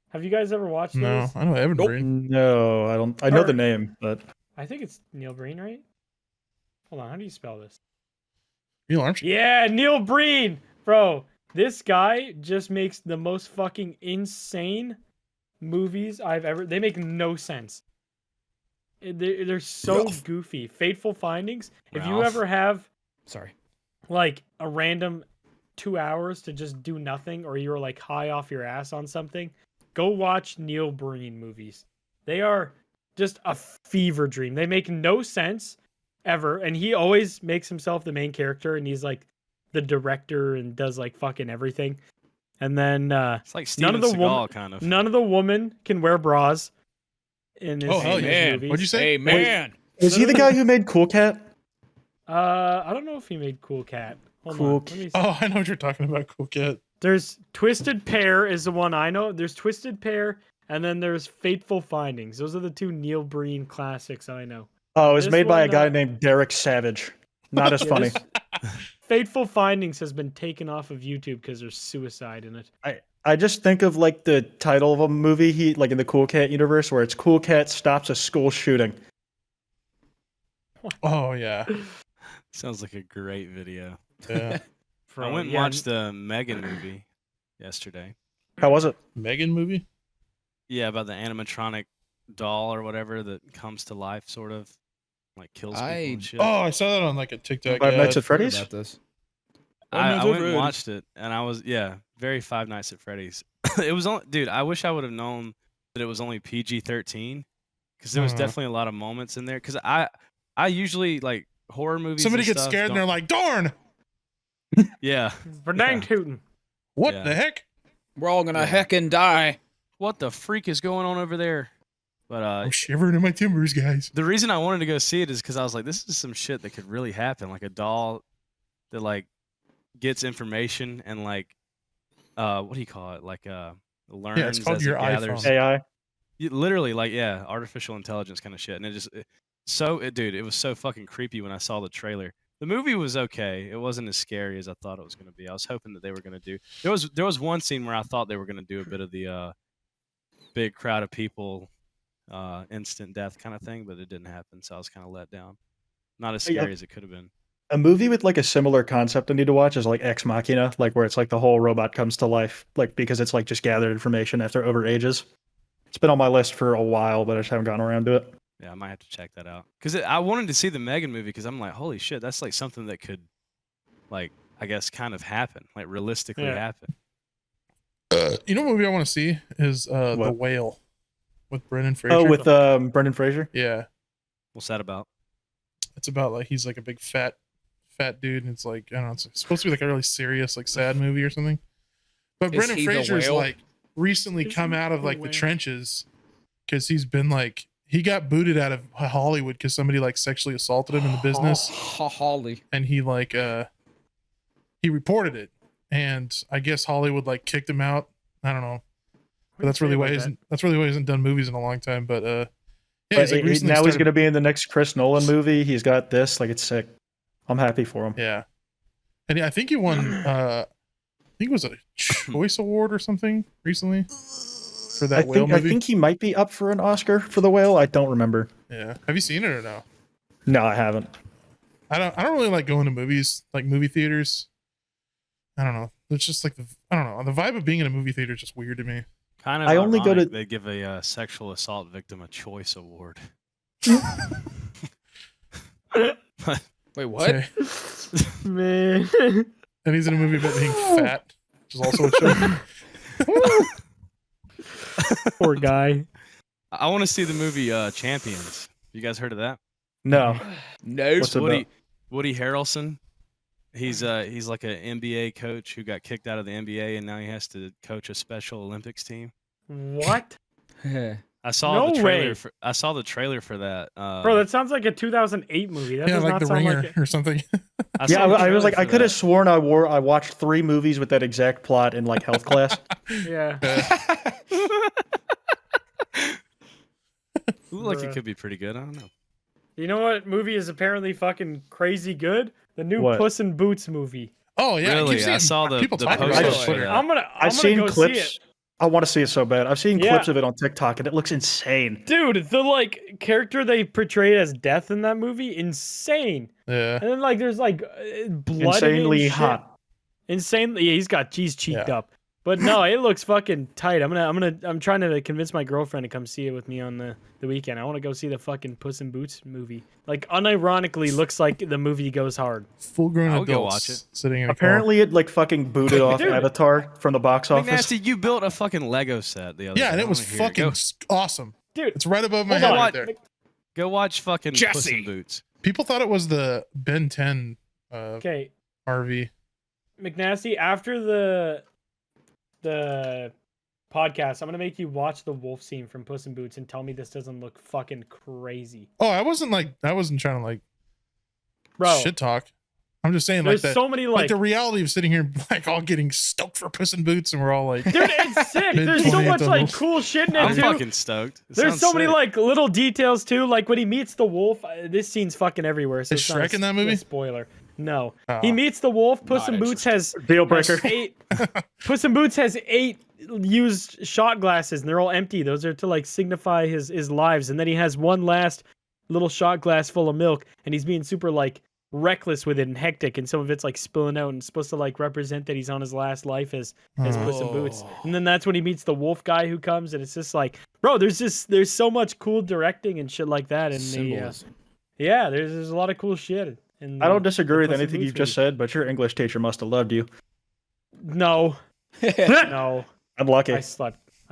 Have you guys ever watched No, those? I know Evan Nope. Breen. No, I don't. I know Or- the name, but I think it's Neil Breen, right? Hold on, how do you spell this? Neil Armstrong. Yeah, Neil Breen, bro. This guy just makes the most fucking insane movies I've ever. They make no sense. They're so Ralph. goofy. Fateful Findings. If you Ralph. ever have Sorry. like a random 2 hours to just do nothing, or you're like high off your ass on something, go watch Neil Breen movies. They are just a fever dream. They make no sense ever, and he always makes himself the main character, and he's like the director and does like fucking everything. And then It's like Steven None of the Seagal kind of. none of the women can wear bras in his, Oh, hell in his yeah. movies. What'd you say? Hey, man. is he the guy who made Cool Cat? I don't know if he made Cool Cat. Hold Cool on. Let me see. Oh, I know what you're talking about. Cool Kid. There's Twisted Pair is the one I know. There's Twisted Pair, and then there's Fateful Findings. Those are the two Neil Breen classics I know. Oh, it was This made by a one, guy named Derek Savage. Not as Yeah, funny. Fateful Findings has been taken off of YouTube because there's suicide in it. I just think of like the title of a movie like in the Cool Cat universe where it's Cool Cat stops a school shooting. Oh yeah. Sounds like a great video. Yeah. I went and watched the Megan movie yesterday. How was it? Megan movie? Yeah, about the animatronic doll or whatever that comes to life, sort of like kills people and shit. Oh, I saw that on like a TikTok. Five Nights ad. at Freddy's? About this. I went and watched it, and I was very Five Nights at Freddy's. It was only, dude. I wish I would have known that it was only PG-13, because there was definitely a lot of moments in there. Because I usually like horror movies. Somebody and gets stuff, scared and they're like, "Darn! yeah, For dang tootin'. What Yeah. the heck?" We're all gonna heck and die. what the freak is going on over there? But I'm shivering in my timbers, guys. the reason I wanted to go see it is because I was like, this is some shit that could really happen, like a doll that like gets information and like what do you call it? Like learns it's called as your it gathers. iPhone. AI. Literally, like artificial intelligence kind of shit. And it just dude, it was so fucking creepy when I saw the trailer. The movie was okay. It wasn't as scary as I thought it was going to be. I was hoping that they were going to do. There was one scene where I thought they were going to do a bit of the big crowd of people, instant death kind of thing, but it didn't happen. So I was kind of let down. Not as scary as it could have been. A movie with like a similar concept I need to watch is like Ex Machina, like where it's like the whole robot comes to life, like because it's like just gathered information over ages. It's been on my list for a while, but I just haven't gotten around to it. Yeah, I might have to check that out. Because I wanted to see the Megan movie because I'm like, holy shit, that's like something that could, like, I guess, kind of happen, like realistically happen. You know what movie I want to see is The What? Whale with Brendan Fraser. Oh, with Brendan Fraser. yeah, What's that about? it's about like he's like a big fat dude, and it's like I don't know, it's supposed to be like a really serious, like sad movie or something. But Is Brendan he the Fraser's whale? like recently Is come he out of the like the whale? trenches because he's been like he got booted out of Hollywood because somebody like sexually assaulted him in the business, Holly. and he like he reported it, and I guess Hollywood like kicked him out. I don't know, but that's really why he hasn't done movies in a long time. But yeah, But he's like recently now he's started- going to be in the next Chris Nolan movie. He's got this. Like, it's sick. I'm happy for him. Yeah, and I think he won. I think it was a Choice Award or something recently for that whale I movie. think he might be up for an Oscar for The Whale. I don't remember. Yeah, have you seen it or no? No, I haven't. I don't really like going to movies, like movie theaters. I don't know. It's just like I don't know. The vibe of being in a movie theater is just weird to me. Kind of. I only go ironic to- They give a sexual assault victim a choice award. Wait, what? Okay. Man. And he's in a movie about being fat, which is also a show. Poor guy. I want to see the movie Champions. You guys heard of that? No. No. What's it Woody Harrelson. He's like an NBA coach who got kicked out of the NBA and now he has to coach a Special Olympics team. What? I saw No the trailer. way. I saw the trailer for that. Bro, that sounds like a 2008 movie. That Yeah, does like not The sound Ringer like it. or something. Yeah, saw the I was like, trailer I for could have that. sworn I watched 3 movies with that exact plot in like health class. Yeah. Looked like it Bruh. could be pretty good. I don't know. You know what movie is apparently fucking crazy good? The new What? Puss in Boots movie. Oh yeah, Really? keep seeing I saw the people talking poster about it for on Twitter. that. I'm gonna I've gonna seen go clips. see it. I want to see it so bad. I've seen Yeah. clips of it on TikTok and it looks insane. Dude, the like character they portrayed as Death in that movie, insane. Yeah, And then like there's like blood Insanely and shit. hot. Insanely, yeah, he's cheeked Yeah. up. But no, it looks fucking tight. I'm trying to convince my girlfriend to come see it with me on the weekend. I want to go see the fucking Puss in Boots movie. Like unironically looks like the movie goes hard. full-grown I'll adults go watch it. sitting in a Apparently, it like fucking booted off Dude. Avatar from the box office. Nasty, you built a fucking Lego set the other car. Yeah, day. and I it was wanna hear it. fucking awesome. Dude, It's right above my hold head on. right there. Go watch fucking Puss Jesse. in Boots. People thought it was the Ben 10 Okay, RV. McNasty, after the podcast, I'm gonna make you watch the wolf scene from Puss in Boots and tell me this doesn't look fucking crazy. Oh, I wasn't trying to like Bro, shit talk. I'm just saying there's like that. so many Like like the reality of sitting here like all getting stoked for Puss in Boots, and we're all like, dude, it's sick. There's so much like cool shit in it I'm too. fucking stoked. It There's sounds so many sick. like little details too. Like when he meets the wolf, this scene's fucking everywhere. So Is it's not Shrek in that a movie? spoiler. No. Oh. He meets the wolf. Puss Not in Boots has Deal breaker. 8. Puss in Boots has 8 used shot glasses, and they're all empty. Those are to like signify his lives. And then he has one last little shot glass full of milk, and he's being super like reckless with it and hectic, and some of it's like spilling out and it's supposed to like represent that he's on his last life as Puss in Boots. And then that's when he meets the wolf guy who comes, and it's just like, bro, there's so much cool directing and shit like that. And Symbolism. yeah, there's a lot of cool shit. And I don't disagree with Puss in anything Boots you've just movie. said, but your English teacher must have loved you. No, no, Unlucky. I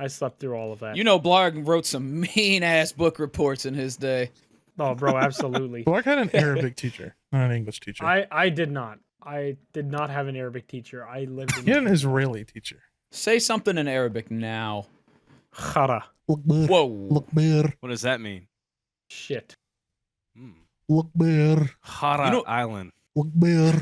slept through all of that. You know, Blarg wrote some mean ass book reports in his day. Oh, bro, absolutely. Well, I had an Arabic teacher, not an English teacher. I did not. I did not have an Arabic teacher. I lived He had an in Israeli teacher. Say something in Arabic now. Khara. Whoa. Look bear. What does that mean? Shit. Look bear. Hara You know- Island. Look bear.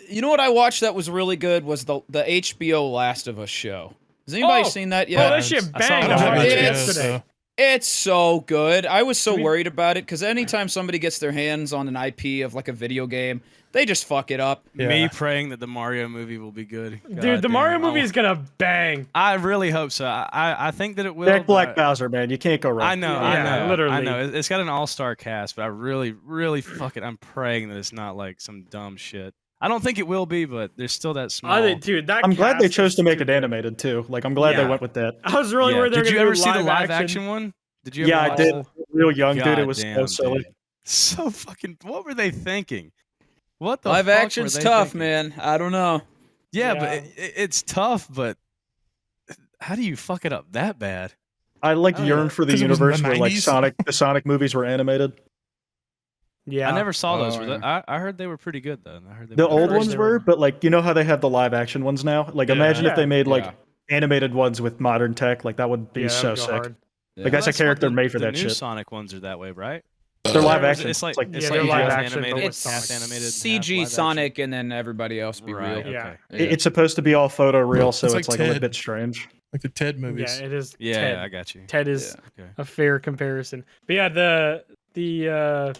You know what I watched that was really good was the HBO Last of Us show. Has anybody Oh. seen that Oh, yet? that shit I saw banged. it I on watched it HBO, yesterday. It's so good. I was so I mean- worried about it because anytime somebody gets their hands on an IP of like a video game, they just fuck it up. Me Yeah. praying that the Mario movie will be good. Dude, God the damn, Mario I movie want- is gonna bang. I really hope so. I think that it will. Jack Black but Bowser, man. You can't go wrong. I know, Yeah, I know, literally. I know. It's got an all-star cast, but I really, really fucking. I'm praying that it's not like some dumb shit. I don't think it will be, but there's still that small. Dude, that I'm glad they cast chose is to make too it good. animated too. Like I'm glad Yeah. they went with that. I was really Yeah. worried they were Did you gonna ever do see the live live action one? Did you? Yeah, ever I watch did. it? Real young dude. It God was so damn, silly. dude. So fucking. What were they thinking? What the Live fuck action's were they tough, thinking? man. I don't know. Yeah, Yeah. but it's tough. But how do you fuck it up that bad? I like Oh, yearn yeah. for the 'Cause it was in the universe where like 90s. the Sonic movies were animated. Yeah. I never saw those. Oh, Were yeah. they- I heard they were pretty good though. I heard they The were old heard ones they were, were- but like you know how they have the live action ones now. Like Yeah. imagine if Yeah. they made like Yeah. animated ones with modern tech. Like that would be Yeah, that so would go sick. hard. Yeah. Like that's a what character the- made for the that new shit. Sonic ones are that way, right? They're live Or is it- action. It's like It's Yeah, like they're live half action, but animated, with It's Sonic. half animated, half CG live action. Sonic and then everybody else be Right. real. Yeah. Okay. It's supposed to be all photo real, so It's it's, like like a little Ted. bit strange. Like the Ted movies. Yeah, it is. Yeah, Ted. I got you. Ted is Okay. a fair comparison. But yeah, the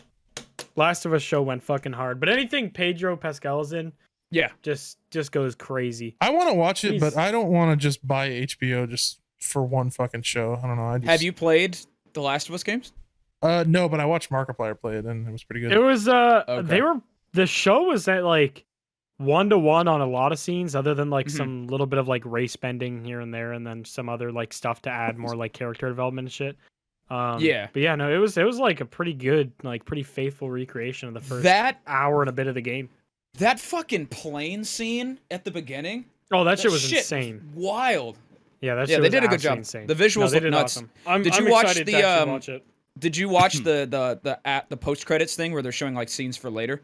Last of Us show went fucking hard. But anything Pedro Pascal's in, Yeah. just goes crazy. I want to watch it, but He's- I don't want to just buy HBO just for one fucking show. I don't know. I just, Have you played the Last of Us games? No, but I watched Markiplier play it, and it was pretty good. It was Okay. they were the show was at like 1-to-1 on a lot of scenes, other than like Mhm. some little bit of like race bending here and there, and then some other like stuff to add more like character development and shit. Yeah. But yeah, no, it was like a pretty good, like pretty faithful recreation of the first That hour and a bit of the game. that fucking plane scene at the beginning. Oh, that shit was shit insane. Wild. Yeah, that Yeah, shit they was did a good absolutely job. Insane. The visuals No, they look did nuts. awesome. Did I'm you watch excited the, to actually um, watch it. Did you watch the post credits thing where they're showing like scenes for later?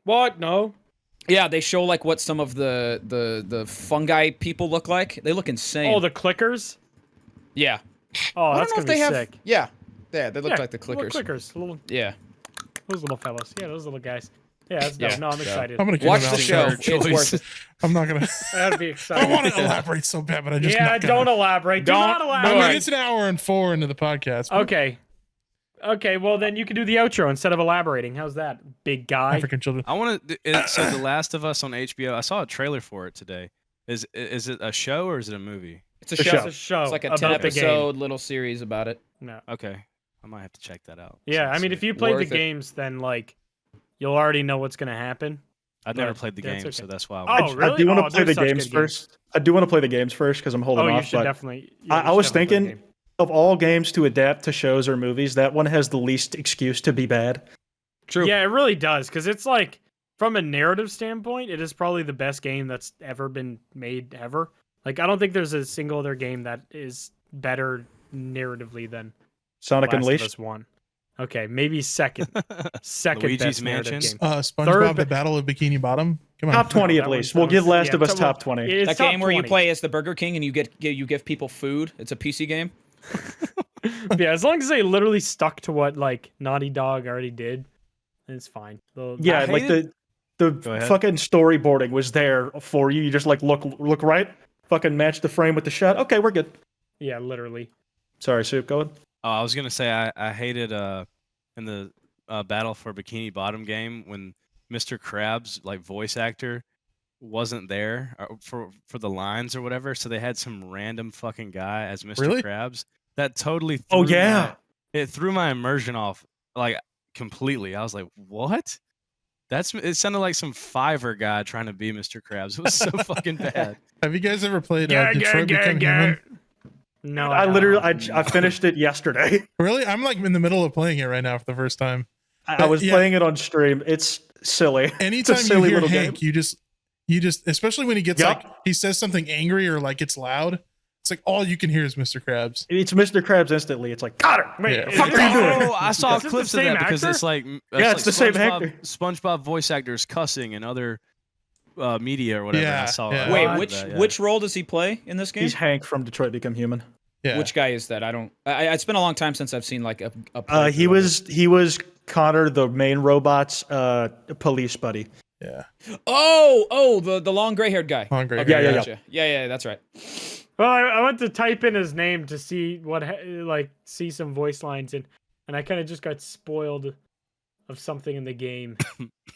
What? No. Yeah, they show like what some of the fungi people look like. They look insane. Oh, the clickers. yeah. Oh, I that's don't know gonna if they be have. sick. Yeah. Yeah, they look Yeah, like the clickers. Little clickers. Little Yeah. those little fellas. Yeah, those little guys. Yeah, that's dope. Yeah, No, I'm so- excited. I'm gonna give Watch it the an show. outsider It's choice. worth it. I'm not gonna. That'd be I exciting. want to elaborate so bad, but I just Yeah, not gonna. don't elaborate. Do Don't- not I elaborate. mean, it's an hour and 4 into the podcast. Okay. Okay, well then you can do the outro instead of elaborating. How's that, big guy? African children. I want to. So The Last of Us on HBO. I saw a trailer for it today. Is it a show or is it a movie? It's a The show. show. It's a show. It's like a about 10 the game. episode little series about it. No. Okay, I might have to check that out. Yeah, I Sounds mean, sick. if you played the Worth it. games, then like, you'll already know what's gonna happen. I've never but played the that's game, okay. so that's why. Oh, I I really? do want Oh, to play they're the such games good first. I do want to play the games first because I'm holding Oh, you off. should But definitely. I was thinking of all games to adapt to shows or movies, that one has the least excuse to be bad. True. Yeah, it really does, because it's like, from a narrative standpoint, it is probably the best game that's ever been made ever. Like, I don't think there's a single other game that is better narratively than Sonic Last of Unleashed. Us 1. Okay, maybe second. Second Luigi's best narrative Mansion? game. SpongeBob: Third- The Battle of Bikini Bottom. Come on. Top 20 at That least. one- We'll that give was- Last yeah, of Us top- top 20. It's That top game where you 20. play as the Burger King and you give people food. It's a PC game. Yeah, as long as they literally stuck to what like Naughty Dog already did, it's fine. Yeah, I like hated- the Go ahead. fucking storyboarding was there for you. You just like look right, fucking match the frame with the shot. Okay, we're good. yeah, literally. Sorry, Soup, go ahead. Oh, I was gonna say I hated in the Battle for Bikini Bottom game when Mr. Krabs like voice actor wasn't there for the lines or whatever, so they had some random fucking guy as Mr. Really? Krabs. That totally Oh, threw yeah. it threw my immersion off like completely. I was like, "What?" It sounded like some Fiverr guy trying to be Mr. Krabs. It was so fucking bad. Have you guys ever played Gah, gah, Detroit gah, Become gah. Human? No, I haven't. literally, I finished it yesterday. Really? I'm like in the middle of playing it right now for the first time. I was yeah. playing it on stream. It's silly. Anytime it's a you silly hear little Hank, game. you just, especially when he gets Yup. like, he says something angry or like it's loud. It's like all you can hear is Mr. Krabs. It's Mr. Krabs instantly. It's like, got her. Wait, Yeah. is Fuck this- are you doing? Oh, I saw Is this clips the of that same because actor? it's like Yeah, it's the same SpongeBob, actor. SpongeBob voice actors cussing and other media or whatever. Yeah, I saw. yeah. I Wait, heard which that, yeah. which role does he play in this game? He's Hank from Detroit Become Human. Yeah. Which guy is that? I don't. It's been a long time since I've seen like a. He playthrough of was Connor, the main robot's police buddy. Yeah. it. Oh, the long gray haired guy. Long gray Okay, hair, yeah. gotcha. Yeah, that's right. Well, I went to type in his name to see see some voice lines, and I kind of just got spoiled of something in the game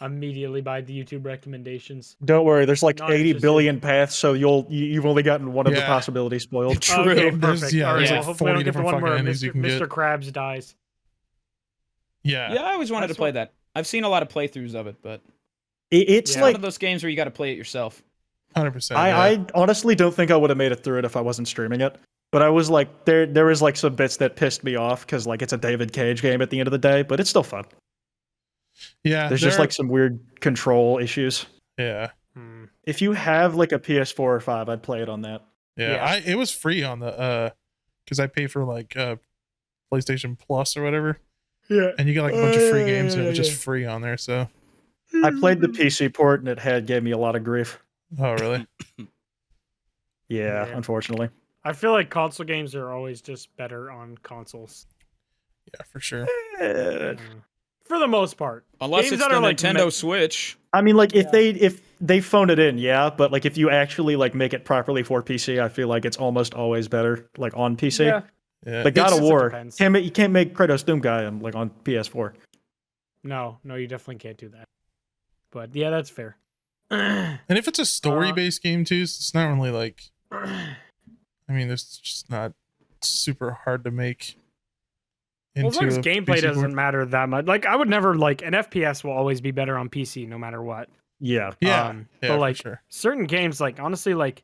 immediately by the YouTube recommendations. Don't worry, there's like Not 80 interested. billion paths, so you've only gotten one of the Yeah. possibilities spoiled. True. Okay, There's- perfect. yeah, All right, there's well, like hopefully I 40 don't get the different one where fucking endings you can Mr. get. Krabs dies. Yeah. Yeah, I always wanted to That's play what- that. I've seen a lot of playthroughs of it, but It's Yeah. one like of those games where you got to play it yourself. 100%. I honestly don't think I would have made it through it if I wasn't streaming it. But I was like, there was like some bits that pissed me off because like it's a David Cage game at the end of the day, but it's still fun. Yeah. There's just like some weird control issues. yeah. Hmm. If you have like a PS4 or 5, I'd play it on that. Yeah. Yeah. It was free on the, because I pay for like PlayStation Plus or whatever. Yeah. And you get like a bunch of free yeah, games and it was yeah, just yeah. free on there. So, I played the PC port and it gave me a lot of grief. oh, really? Yeah, Yeah. unfortunately. I feel like console games are always just better on consoles. Yeah, for sure. For the most part. Unless Games it's that the are, like, Nintendo Switch. I mean, like Yeah. if they phone it in, yeah, but like if you actually like make it properly for PC, I feel like it's almost always better like on PC. Yeah. Yeah. Like God It's- of it War, depends. you can't make Kratos Doom guy on like on PS4. No, you definitely can't do that. But yeah, that's fair. And if it's a story-based game too, it's not really like. I mean, it's just not super hard to make. Well, as long as a gameplay PC doesn't board. matter that much. Like, I would never like an FPS will always be better on PC no matter what. Yeah. Yeah, Um, yeah, but for like sure. certain games, like honestly, like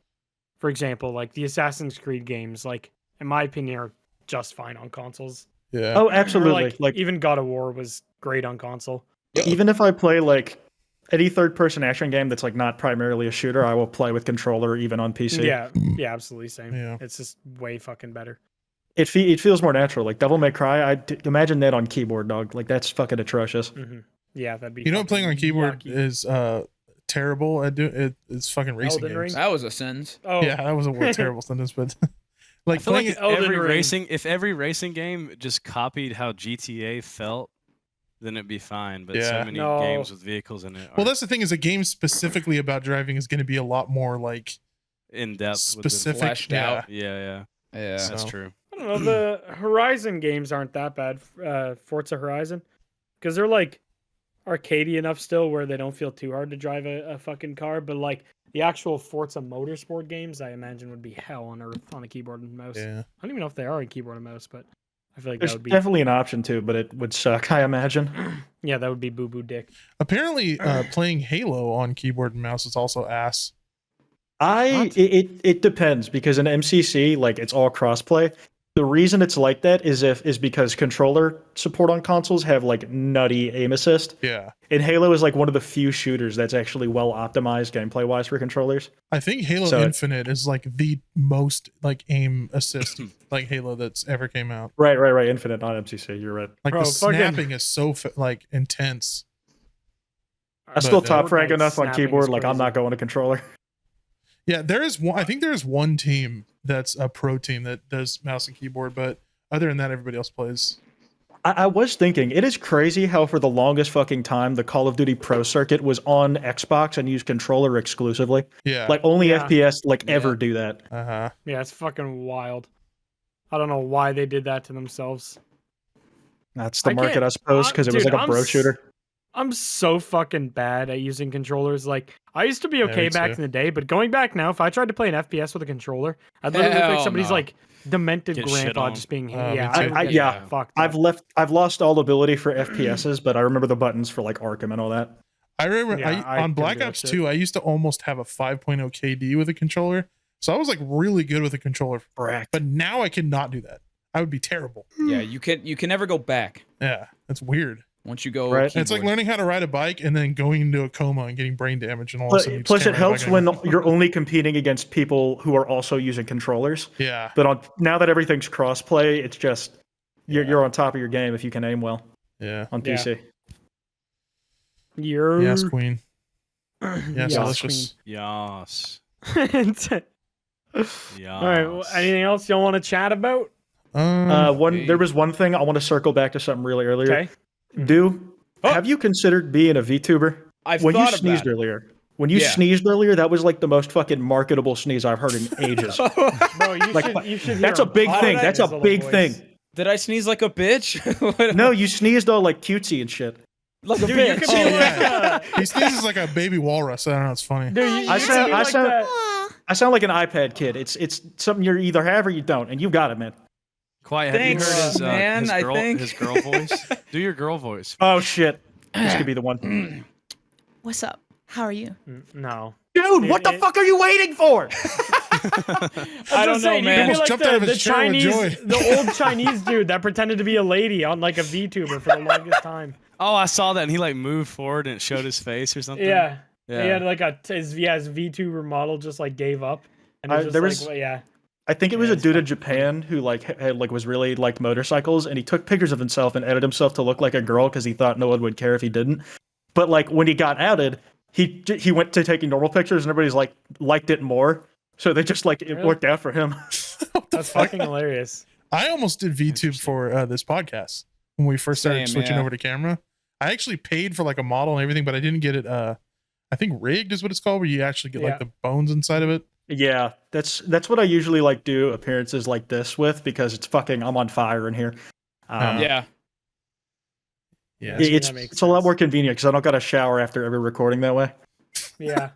for example, like the Assassin's Creed games, like in my opinion, are just fine on consoles. Yeah. Oh, Or, absolutely. Like even God of War was great on console. even if I play like any third-person action game that's like not primarily a shooter, I will play with controller even on PC. Yeah, absolutely same. Yeah. It's just way fucking better. It feels more natural. Like Devil May Cry, imagine that on keyboard, dog. Like that's fucking atrocious. Hmm. Yeah, that'd be. You know, what playing on fucking keyboard yucky. is terrible at doing. It's fucking racing Elden games. Ring? That was a sentence. Oh, Yeah, that was a terrible sentence, but like I feel playing like it. Elden Ring. if every racing game just copied how GTA felt, then it'd be fine. But Yeah. so many No. games with vehicles in it Well, are that's the thing is a game specifically about driving is going to be a lot more like in depth. specific. fleshed yeah. out. Yeah, Yeah. So- that's true. I don't know. The Horizon games aren't that bad. Forza Horizon, because they're like arcadey enough still where they don't feel too hard to drive a fucking car. But like the actual Forza Motorsport games, I imagine would be hell on earth on a keyboard and mouse. Yeah. I don't even know if they are a keyboard and mouse, but I feel like There's that would be definitely an option too, but it would suck, I imagine. yeah, that would be boo boo dick. Apparently, playing Halo on keyboard and mouse is also ass. It depends because in MCC, like it's all crossplay. The reason it's like that is because controller support on consoles have like nutty aim assist. Yeah. And Halo is like one of the few shooters that's actually well optimized gameplay wise for controllers. I think Halo So it- Infinite is like the most like aim assist like Halo that's ever came out. Right. Infinite, not MCC. You're right. Like Bro, the fucking- snapping is so like intense. I still But, top rank Fortnite enough on snapping keyboard. is Like I'm crazy. not going to controller. Yeah, there is one. I think there is one team that's a pro team that does mouse and keyboard, but other than that, everybody else plays. I was thinking it is crazy how for the longest fucking time the Call of Duty Pro circuit was on Xbox and used controller exclusively. Yeah. Like only Yeah. FPS like Yeah. ever do that. Uh-huh. Yeah, it's fucking wild. I don't know why they did that to themselves. That's the I market, can't- I suppose, because it was dude, like a bro shooter. I'm so fucking bad at using controllers. Like, I used to be Yeah, okay me back too. in the day, but going back now, if I tried to play an FPS with a controller, I'd literally look like Hell somebody's no. like demented Get shit grandpa on. just being Me yeah, too. I would I- get yeah. fucked I've up. lost all ability for FPSs, but I remember the buttons for like Arkham and all that. I remember Yeah, I on couldn't Black do that Ops shit. 2, I used to almost have a 5.0 KD with a controller. So I was like really good with a controller. Correct. But now I cannot do that. I would be terrible. Yeah, you can never go back Yeah, that's weird. once you go. Right. It's like keyboard. learning how to ride a bike and then going into a coma and getting brain damage and all of a sudden you just Plus, it can't ride a helps bike when anymore. you're only competing against people who are also using controllers. Yeah. But now that everything's crossplay, it's just Yeah. you're on top of your game if you can aim well Yeah. on Yeah. PC. You're Yes, Queen. yes, Yes, delicious. Yas. queen. Yas. All right. Well, anything else y'all want to chat about? Hey. There was one thing I want to circle back to something really earlier. Okay. Do Oh. have you considered being a VTuber? I've When you thought sneezed about it. earlier, when you Yeah. sneezed earlier, that was like the most fucking marketable sneeze I've heard in ages. Bro, you Like, should. You should. That's hear a big him thing. pop That's his a little big voice. thing. Did I sneeze like a bitch? What- No, you sneezed all like cutesy and shit. like a Dude, you bitch. could Oh, be like yeah. He sneezes like a baby walrus. I don't know. It's funny. Dude, you I could sound- be I like sound- that. I sound like an iPad kid. It's something you either have or you don't, and you got it, man. Quiet. Have Thanks, you heard his, man, his I girl, think. his girl voice? Do your girl voice. Oh shit, this could be the one. What's up? How are you? No. Dude, what the fuck are you waiting for? I don't know, saying, man. you He almost like jumped out of the his chair with Chinese, joy. the old Chinese dude that pretended to be a lady on like a VTuber for the longest time. Oh, I saw that, and he like moved forward and it showed his face or something. Yeah. Yeah. He had like his VTuber model just like gave up. And it was just there like, was- well, yeah. I think it was Yeah, a it's dude in fucking Japan who was really liked motorcycles, and he took pictures of himself and edited himself to look like a girl because he thought no one would care if he didn't. But like when he got outed, he went to taking normal pictures, and everybody's like liked it more. So they just like it Really? worked out for him. That's fucking hilarious. I almost did VTube for this podcast when we first started Same, switching yeah. over to camera. I actually paid for like a model and everything, but I didn't get it. I think rigged is what it's called, where you actually get Yeah. like the bones inside of it. Yeah, that's what I usually like do appearances like this with because it's fucking I'm on fire in here. Yeah. Yeah, Yeah. it's that makes it's a lot sense. more convenient because I don't got to shower after every recording that way. Yeah.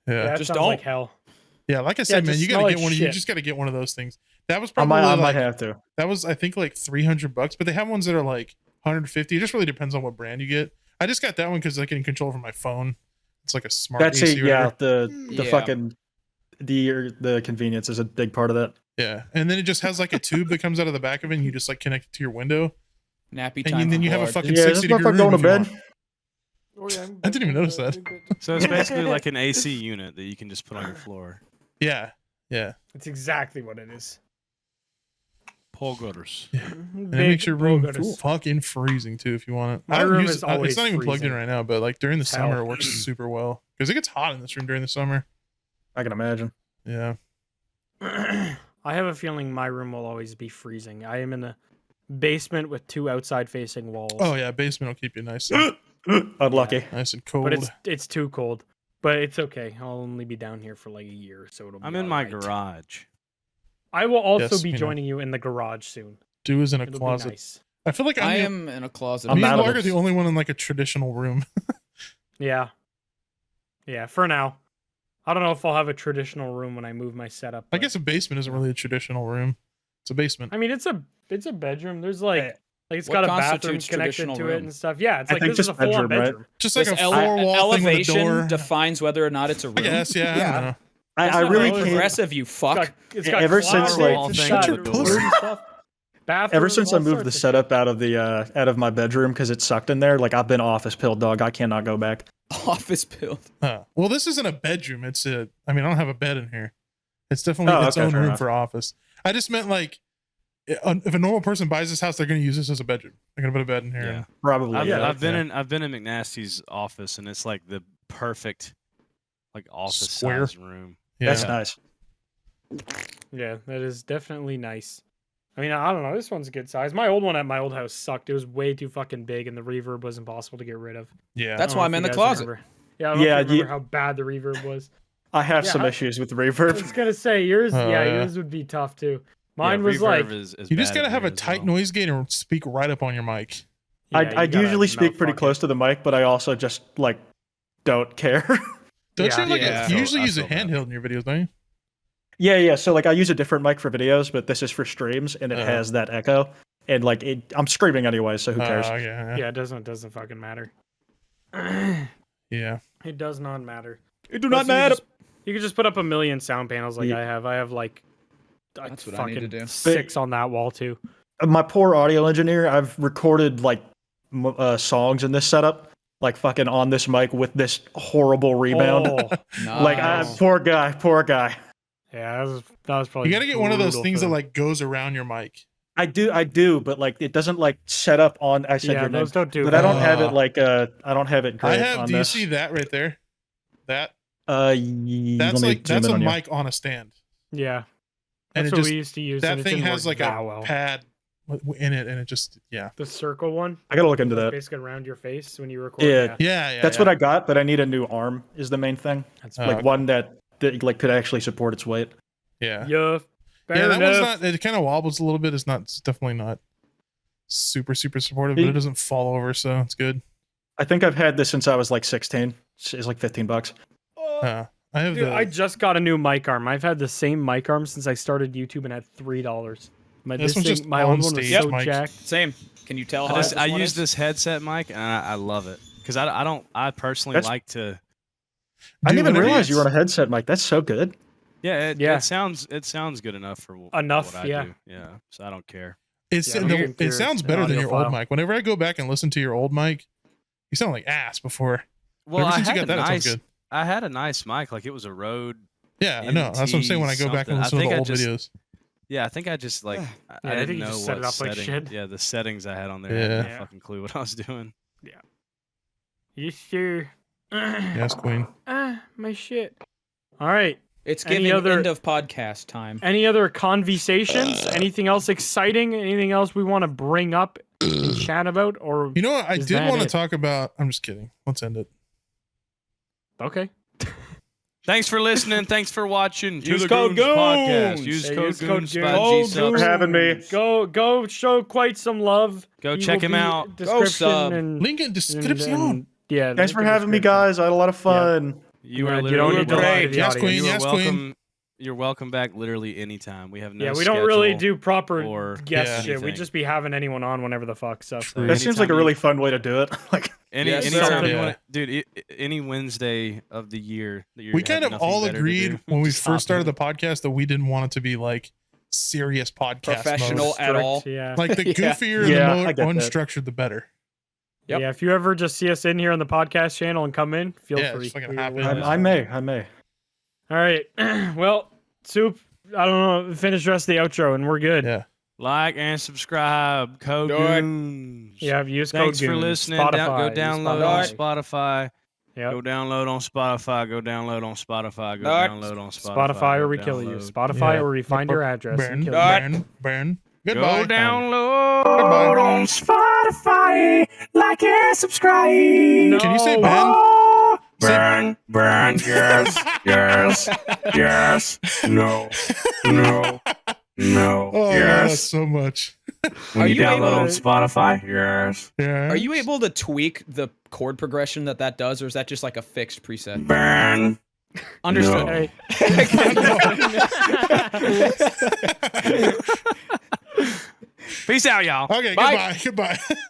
yeah, That Just sounds don't. like hell. yeah. Like I said, man, just you gotta smell get like one. You shit. just gotta get one of those things. That was I probably might like, have to. that was I think like $300, but they have ones that are like 150. It just really depends on what brand you get. I just got that one because I can control from my phone. It's like a smart. That's AC it. Yeah, whatever. the Yeah. fucking the convenience is a big part of that. Yeah, and then it just has like a tube that comes out of the back of it, and you just like connect it to your window, Nappy and time. then you have a hard. fucking Yeah, this 60 degree motherfucker going room. to if you bed. want. I didn't even notice that. So it's basically like an AC unit that you can just put on your floor. Yeah, yeah. It's exactly what it is. Poor gutters. And it makes your room fucking freezing too if you want it. My I don't room use is it. It's always not even plugged in freezing. right now, but like during the Hell. summer it works super well because it gets hot in this room during the summer. I can imagine. Yeah. I have a feeling my room will always be freezing. I am in a basement with 2 outside facing walls. Oh yeah, basement will keep you nice Unlucky. nice and cold. But it's too cold. But it's okay. I'll only be down here for like a year, so it'll be I'm in my alright. garage. I will also Yes, be we know. joining you in the garage soon. Do is in a It'll closet. be nice. I feel like I I'm am in a closet. I'm me and out of Mark are it. the only one in like a traditional room. Yeah. Yeah, for now. I don't know if I'll have a traditional room when I move my setup. I but- guess a basement isn't really a traditional room. It's a basement. I mean, it's a bedroom. There's like it's What got a bathroom constitutes connected traditional to it room? and stuff. Yeah, it's I like think this is just a full-on bedroom, right? bedroom. Just like Does a four-wall thing with a elevation door. defines whether or not it's a room. I guess, yeah. I Yeah. don't know. That's I not really very can't. progressive, you fuck. It's got Ever since, closets like- and Shut stuff, your and pussy. and stuff. Ever Bathrooms, since I all moved the sorts of setup out of my bedroom because it sucked in there, like I've been office pilled, dog. I cannot go back. Office build. Well, this isn't a bedroom. It's a. I mean, I don't have a bed in here. It's definitely its okay, own fair room enough. for office. I just meant like, if a normal person buys this house, they're going to use this as a bedroom. They're going to put a bed in here. Yeah. and- Probably. I've, yeah. I've been in McNasty's office, and it's like the perfect, like office Square. size room. yeah. That's nice. Yeah, that is definitely nice. I mean, I don't know. This one's a good size. My old one at my old house sucked. It was way too fucking big, and the reverb was impossible to get rid of. Yeah. I That's don't know why if I'm you in the guys closet. remember. Yeah, I don't know Yeah, if you remember how bad the reverb was. I have Yeah, some how- issues with the I reverb. was gonna say yours. Oh, yeah, yeah. yours would be tough too. Mine Yeah, was reverb like, is You just bad got to in have here a as tight well. noise gate and speak right up on your mic. Yeah, I you gotta usually speak pretty mouthfuck close it. to the mic, but I also just like don't care. Don't Yeah. you like Yeah. you usually I use a feel that. handheld in your videos, don't you? Yeah. So like I use a different mic for videos, but this is for streams, and it Uh-huh. has that echo, and like I'm screaming anyway, so who cares? Yeah. Yeah, it doesn't fucking matter. Yeah. It does not matter. It do Plus, not matter. You could just put up a million sound panels like Yeah. I have. I have like That's what I need to fucking do. 6 on that wall too. My poor audio engineer, I've recorded like songs in this setup, like fucking on this mic with this horrible rebound. Oh, Like, nice. poor guy. Yeah, that was probably. You gotta get one of those brutal things for that him. like goes around your mic. I do, but like it doesn't like set up on. I said Yeah, your name, those don't do. but I don't have Ah. it like I don't have it great I have. on Do you this. see that right there? That That's that's a mic on a stand, Yeah, and that's it what just we used to use. that and it thing didn't has work like that a well. pad in it, and it just The circle one. I gotta look into That's that. basically around your face when you record. Yeah. yeah. That's what I got, but I need a new arm. Is the main thing. That's Oh, Like okay. one that like could actually support its weight. Yeah. yeah. Fair Yeah, that one's enough. not. It kind of wobbles a little bit. It's definitely not super supportive, but it doesn't fall over, so it's good. I think I've had this since I was like 16. It's like $15. I have Dude, the. I just got a new mic arm. I've had the same mic arm since I started YouTube and had $3. This one's just my old one was on-stage so mic. jacked. Same. Can you tell how I one use is? this headset mic and I love it because I personally That's- like to. I didn't even whenever realize you- you were on a headset mic. That's so good. Yeah, Yeah. it sounds good enough for Enough, what I yeah. do. Yeah, so I don't care. It's Yeah, I don't think it you're sounds an better than your old audiophile. mic. Whenever I go back and listen to your old mic, you sound like ass before. Well, Ever I since you had got a that, it nice, sounds good. I had a nice mic, like it was a Rode. Yeah, I know. That's what I'm saying. When I go back and listen to the old videos, Yeah, I think I just like I I think didn't you know just set what it up like setting. shit. Yeah, the settings I had on there. I Yeah. had no fucking clue what I was doing. You sure? yes, Queen. My shit. All right. It's Any giving other- end of podcast time. Any other conversations? Anything else exciting? Anything else we want to bring up and chat about? Or You know what? I Is did that want to it? talk about. I'm just kidding. Let's end it. okay. Thanks for listening. Thanks for watching. To Use the code Goons podcast. Goons. Use Yeah, code use code Goons by Goons. G Thanks for having me. Go show quite some love. Go He check will him be out. Description sub. and Link in description. yeah. Thanks link for in having me, description. guys. I had a lot of fun. You Yeah, are you literally don't need to lie to great. the Yes, audience. Queen. You are Yes, welcome. Queen. You're welcome back literally anytime. We have no Yeah, we don't really schedule do proper or guest shit. We anything. just be having anyone on whenever the fuck. So True. That seems like a anytime really fun way to do it. Like, Yes, anytime sir. you Yeah. want, dude. Any Wednesday of the year that you're We kind of all agreed when we first started the podcast that we didn't want it to be like serious podcast Professional mode. at all. Yeah. Like the Yeah. goofier Yeah, and I the get more that. unstructured, the better. Yep. Yeah. If you ever just see us in here on the podcast channel and come in, feel Yeah, free. just fucking We- hop we- in. I may. All right. Well, Soup. I don't know. Finish the rest of the outro and we're good. Yeah. like and subscribe. Code Do it. Goons. Yeah. Use code Thanks for Goons. listening. Spotify. Go Use download on Spotify. Yep. Go download on Spotify. Go download on Spotify. Go Do it. download on Spotify. Spotify go or we kill you. download. Spotify Yeah. or we find your address. and Burn, kill you. burn. Goodbye. Go download Goodbye. on Spotify. Like and subscribe. Can you say Ben? Burn, burn, yes, no, Oh, yes. So much. Are you able to, Spotify, yes. Yeah. are you able to tweak the chord progression that does, or is that just like a fixed preset? Burn. Understood. Hey. Peace out, y'all. Okay. Bye. Goodbye.